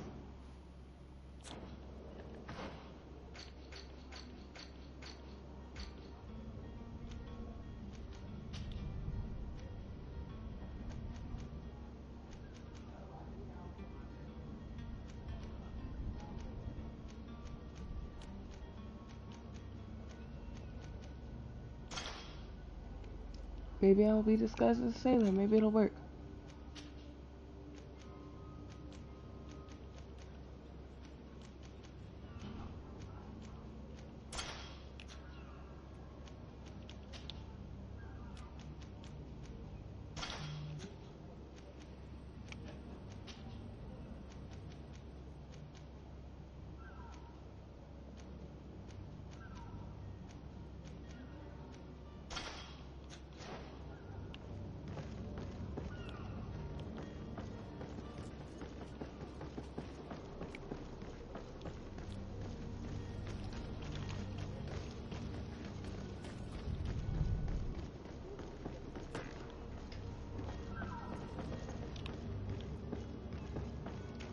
Maybe I'll be disguised as a sailor. Maybe it'll work.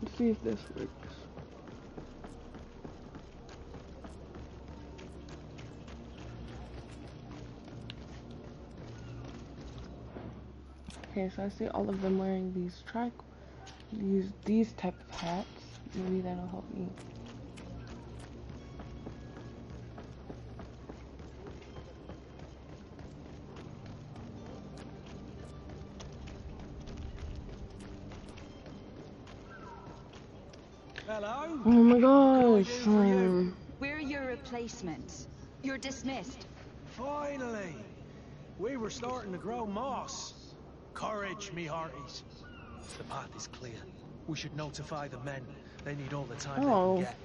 Let's see if this works. Okay, so I see all of them wearing these type of hats. Maybe that'll help me. Hello? Oh my gosh. We're your replacements. You're dismissed. Finally! We were starting to grow moss. Courage, me hearties. The path is clear. We should notify the men. They need all the time they can get.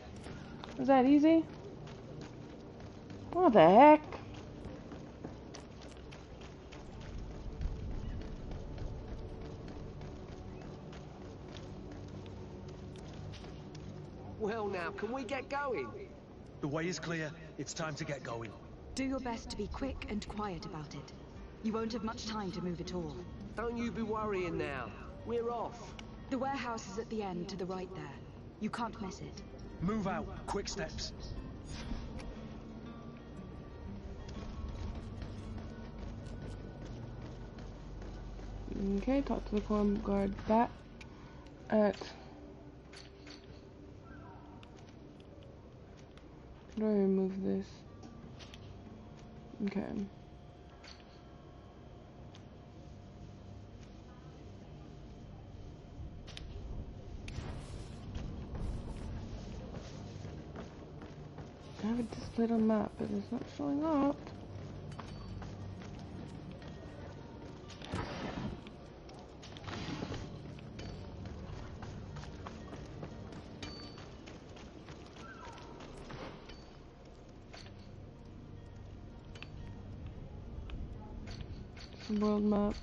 Is that easy? What the heck? Well now, can we get going? The way is clear. It's time to get going. Do your best to be quick and quiet about it. You won't have much time to move at all. Don't you be worrying now. We're off. The warehouse is at the end to the right there. You can't miss it. Move out. Quick steps. Okay, talk to the quorum guard back at... How do I remove this? Okay. I have it displayed on map, but it's not showing up. World map.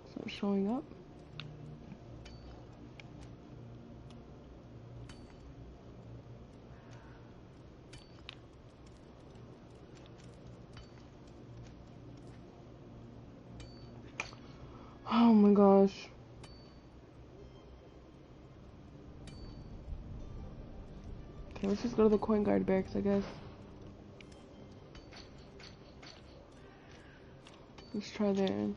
It's not showing up. Oh my gosh. Okay, let's just go to the coin guard barracks, I guess. Let's try there.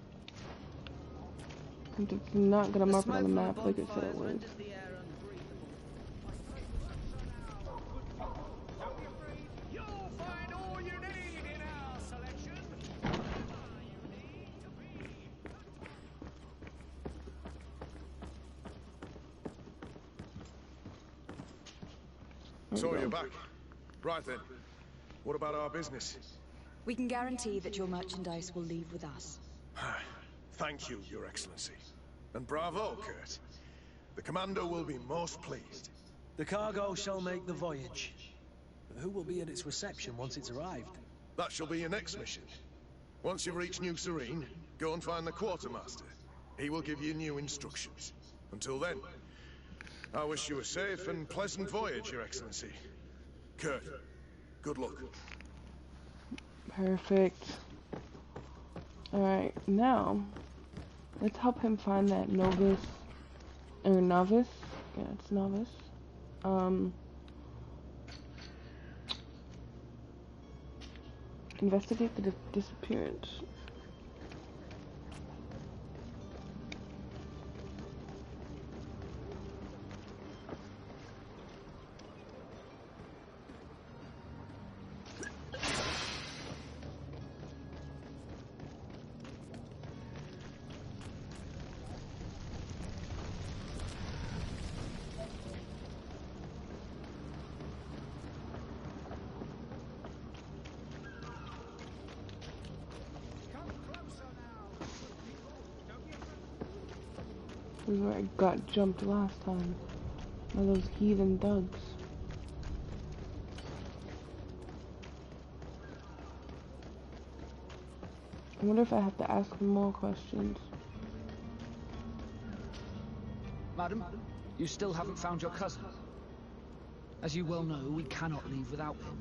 It's not gonna mark it on the map like it said it was. So you're back. Right then. What about our business? We can guarantee that your merchandise will leave with us. Thank you, Your Excellency. And bravo, Kurt. The Commander will be most pleased. The cargo shall make the voyage. Who will be at its reception once it's arrived? That shall be your next mission. Once you've reached New Serene, go and find the Quartermaster. He will give you new instructions. Until then, I wish you a safe and pleasant voyage, Your Excellency. Kurt, good luck. Perfect. Alright, now, let's help him find that novice. Yeah, it's novice. Investigate the disappearance. This is where I got jumped last time by those heathen thugs. I wonder if I have to ask more questions. Madam, you still haven't found your cousin. As you well know, we cannot leave without him.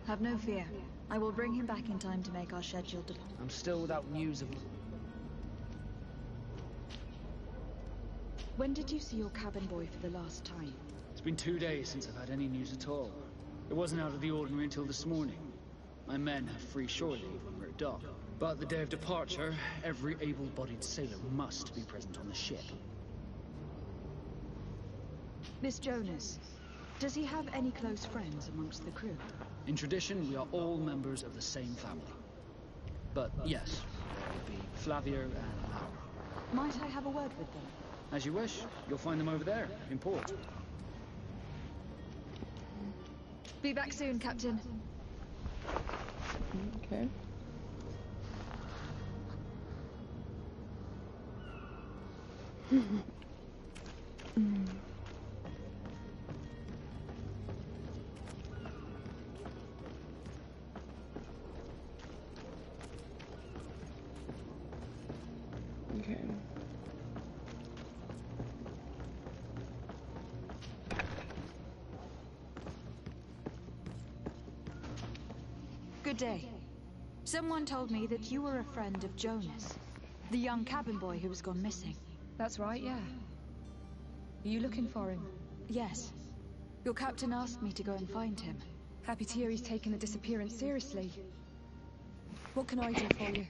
Have no fear. I will bring him back in time to make our scheduled... I'm still without news of... When did you see your cabin boy for the last time? It's been 2 days since I've had any news at all. It wasn't out of the ordinary until this morning. My men have free shore leave when we're at dock. But the day of departure, every able-bodied sailor must be present on the ship. Miss Jonas, does he have any close friends amongst the crew? In tradition, we are all members of the same family. But yes, there would be Flavia and Laura. Might I have a word with them? As you wish. You'll find them over there, in port. Be back soon, Captain. Okay. Okay. Good day. Someone told me that you were a friend of Jonas, the young cabin boy who has gone missing. That's right, yeah. Are you looking for him? Yes. Your captain asked me to go and find him. Happy to hear he's taken the disappearance seriously. What can I do for you?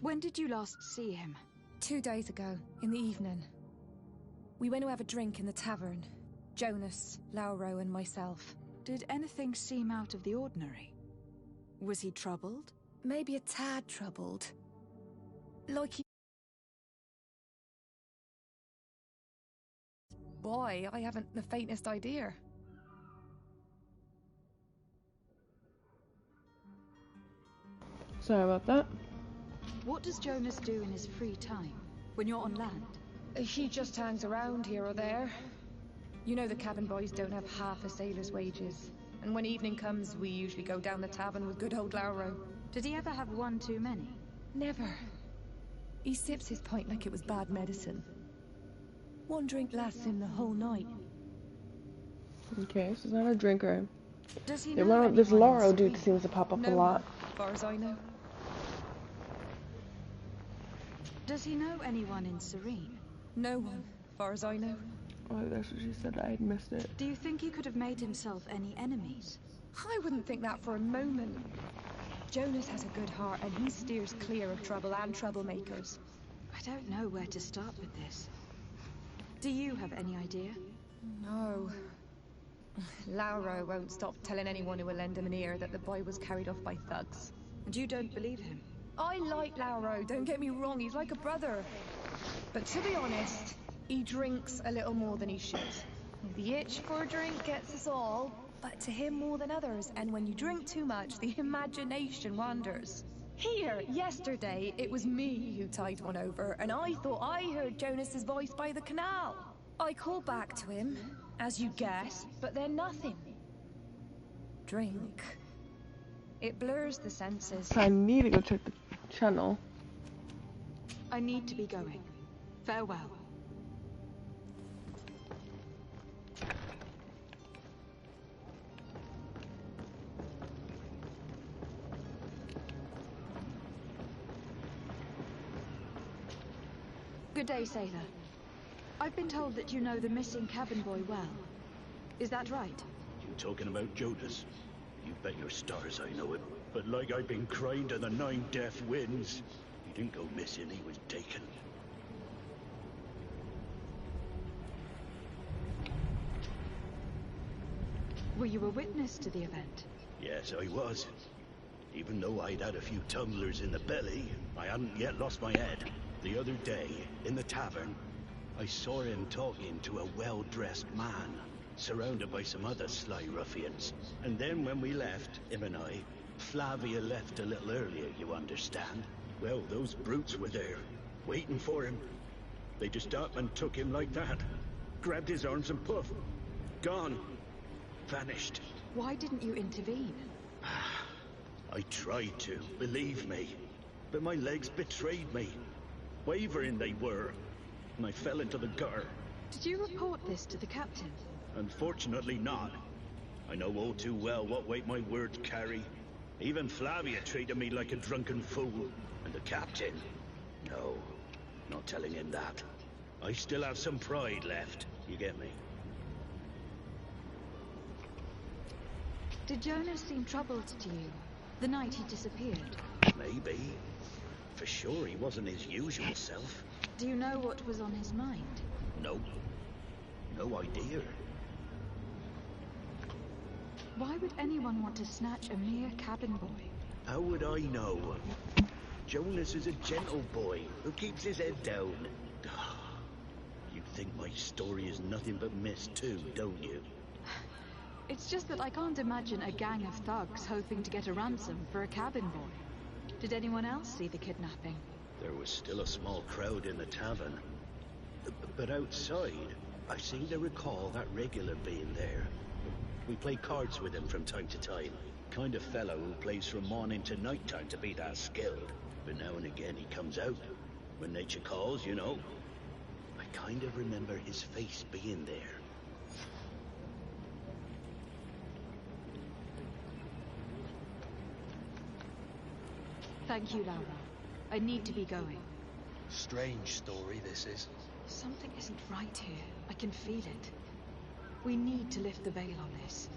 When did you last see him? 2 days ago, in the evening. We went to have a drink in the tavern. Jonas, Lauro, and myself. Did anything seem out of the ordinary? Was he troubled? Maybe a tad troubled. Like he... Why? I haven't the faintest idea. Sorry about that. What does Jonas do in his free time, when you're on land? He just hangs around here or there. You know the cabin boys don't have half a sailor's wages. And when evening comes, we usually go down the tavern with good old Lauro. Did he ever have one too many? Never. He sips his pint like it was bad medicine. One drink lasts him the whole night. Okay, so he's not a drinker. Does he Yeah, know well, this anyone in Lauro dude Sweden? seems to pop up a No, lot. as far as I know. Does he know anyone in Serene? No one, as far as I know. Oh, that's what she said. I had missed it. Do you think he could have made himself any enemies? I wouldn't think that for a moment. Jonas has a good heart and he steers clear of trouble and troublemakers. I don't know where to start with this. Do you have any idea? No. Lauro won't stop telling anyone who will lend him an ear that the boy was carried off by thugs. And you don't believe him? I like Lauro, don't get me wrong, he's like a brother. But to be honest, he drinks a little more than he should. The itch for a drink gets us all, but to him more than others, and when you drink too much, the imagination wanders. Here, yesterday, it was me who tied one over, and I thought I heard Jonas's voice by the canal. I called back to him, as you guessed, but then nothing. Drink. It blurs the senses. I need to go check the channel. I need to be going. Farewell. Good day, sailor. I've been told that you know the missing cabin boy well. Is that right? You talking about Jonas? You bet your stars I know him. But like I've been crying to the 9 deaf winds, he didn't go missing, he was taken. Were you a witness to the event? Yes, I was. Even though I'd had a few tumblers in the belly, I hadn't yet lost my head. The other day, in the tavern, I saw him talking to a well-dressed man, surrounded by some other sly ruffians. And then when we left, him and I, Flavia left a little earlier, you understand. Well, those brutes were there, waiting for him. They just up and took him like that. Grabbed his arms and poof. Gone. Vanished. Why didn't you intervene? I tried to, believe me. But my legs betrayed me. Wavering they were. And I fell into the gutter. Did you report this to the captain? Unfortunately not. I know all too well what weight my words carry. Even Flavia treated me like a drunken fool. And the captain? No, not telling him that. I still have some pride left, you get me? Did Jonas seem troubled to you the night he disappeared? Maybe. For sure he wasn't his usual self. Do you know what was on his mind? No. No idea. Why would anyone want to snatch a mere cabin boy? How would I know? Jonas is a gentle boy who keeps his head down. You think my story is nothing but mist too, don't you? It's just that I can't imagine a gang of thugs hoping to get a ransom for a cabin boy. Did anyone else see the kidnapping? There was still a small crowd in the tavern. But outside, I seem to recall that regular being there. We play cards with him from time to time. Kind of fellow who plays from morning to night time to be that skilled. But now and again he comes out. When nature calls, you know. I kind of remember his face being there. Thank you, Laura. I need to be going. Strange story, this is. Something isn't right here. I can feel it. We need to lift the veil on this.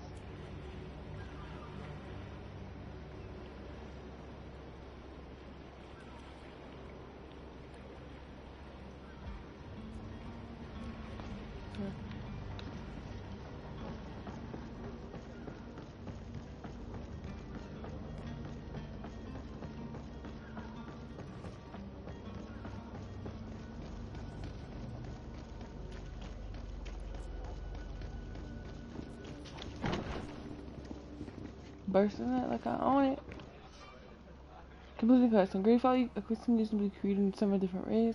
Bursting it like I own it. Completely custom. Greedfall, a custom used to be created in several different ways.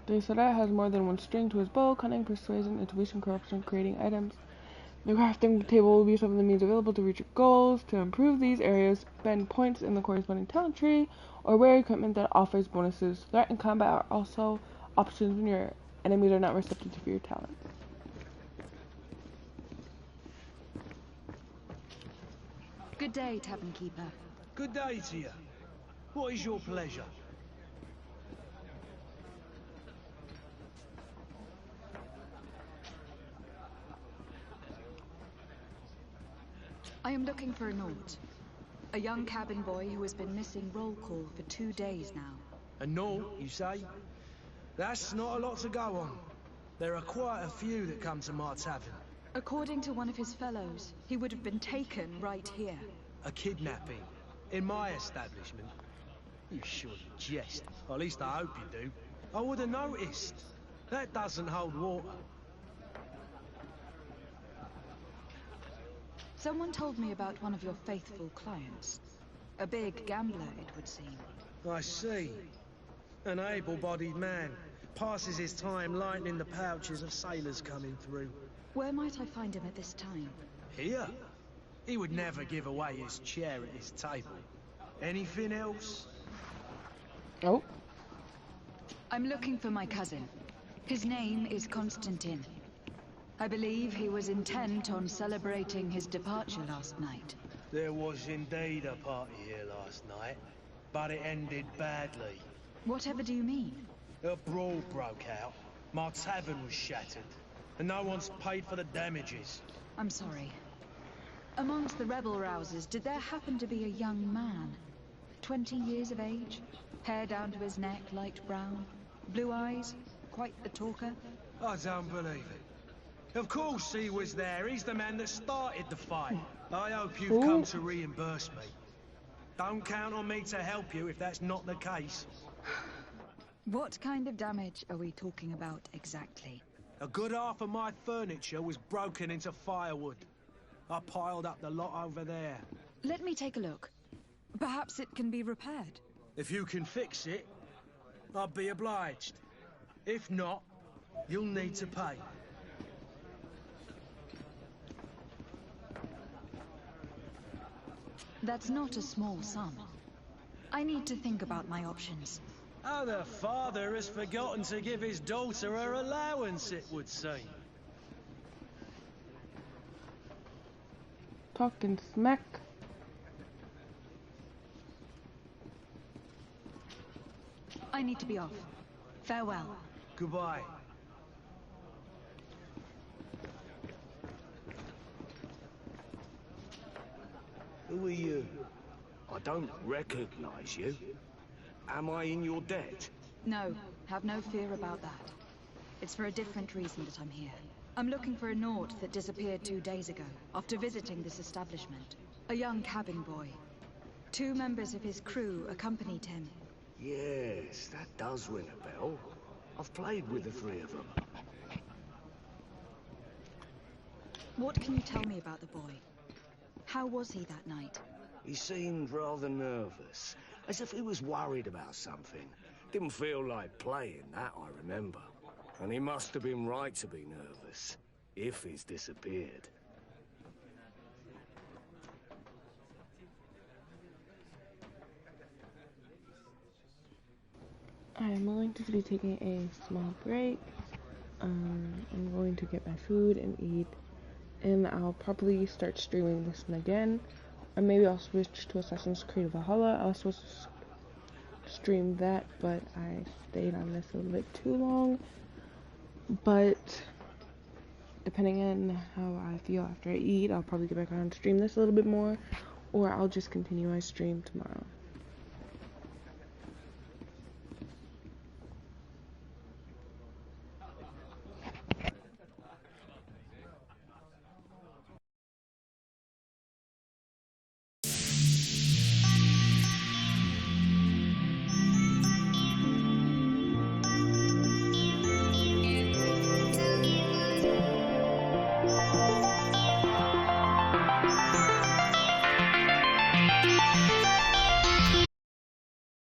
They said that has more than one string to his bow: cunning, persuasion, intuition, corruption, creating items. The crafting table will be some of the means available to reach your goals. To improve these areas, spend points in the corresponding talent tree, or wear equipment that offers bonuses. Threat and combat are also options when your enemies are not receptive to your talents. Good day, Tavern Keeper. Good day to you. What is your pleasure? I am looking for a Naut. A young cabin boy who has been missing roll call for 2 days now. A Naut, you say? That's not a lot to go on. There are quite a few that come to my tavern. According to one of his fellows, he would have been taken right here. A kidnapping? In my establishment? You surely jest. Or at least I hope you do. I would have noticed. That doesn't hold water. Someone told me about one of your faithful clients. A big gambler, it would seem. I see. An able-bodied man. Passes his time lightening the pouches of sailors coming through. Where might I find him at this time? Here? He would never give away his chair at his table. Anything else? Oh. I'm looking for my cousin. His name is Constantine. I believe he was intent on celebrating his departure last night. There was indeed a party here last night, but it ended badly. Whatever do you mean? A brawl broke out. My tavern was shattered, and no one's paid for the damages. I'm sorry. Amongst the rebel rousers, did there happen to be a young man? 20 years of age? Hair down to his neck, light brown? Blue eyes? Quite the talker? I don't believe it. Of course he was there. He's the man that started the fight. I hope you've come to reimburse me. Don't count on me to help you if that's not the case. What kind of damage are we talking about exactly? A good half of my furniture was broken into firewood. I piled up the lot over there. Let me take a look. Perhaps it can be repaired. If you can fix it, I'd be obliged. If not, you'll need to pay. That's not a small sum. I need to think about my options. How the father has forgotten to give his daughter her allowance, it would seem. Talking smack. I need to be off. Farewell. Goodbye. Who are you? I don't recognize you. Am I in your debt? No, have no fear about that. It's for a different reason that I'm here. I'm looking for a Naut that disappeared 2 days ago, after visiting this establishment. A young cabin boy. 2 members of his crew accompanied him. Yes, that does ring a bell. I've played with the 3 of them. What can you tell me about the boy? How was he that night? He seemed rather nervous, as if he was worried about something. Didn't feel like playing, that I remember. And he must have been right to be nervous, if he's disappeared. I am going to be taking a small break. I'm going to get my food and eat, and I'll probably start streaming this one again. Or maybe I'll switch to Assassin's Creed Valhalla. I was supposed to stream that, but I stayed on this a little bit too long. But depending on how I feel after I eat, I'll probably get back on and stream this a little bit more, or I'll just continue my stream tomorrow.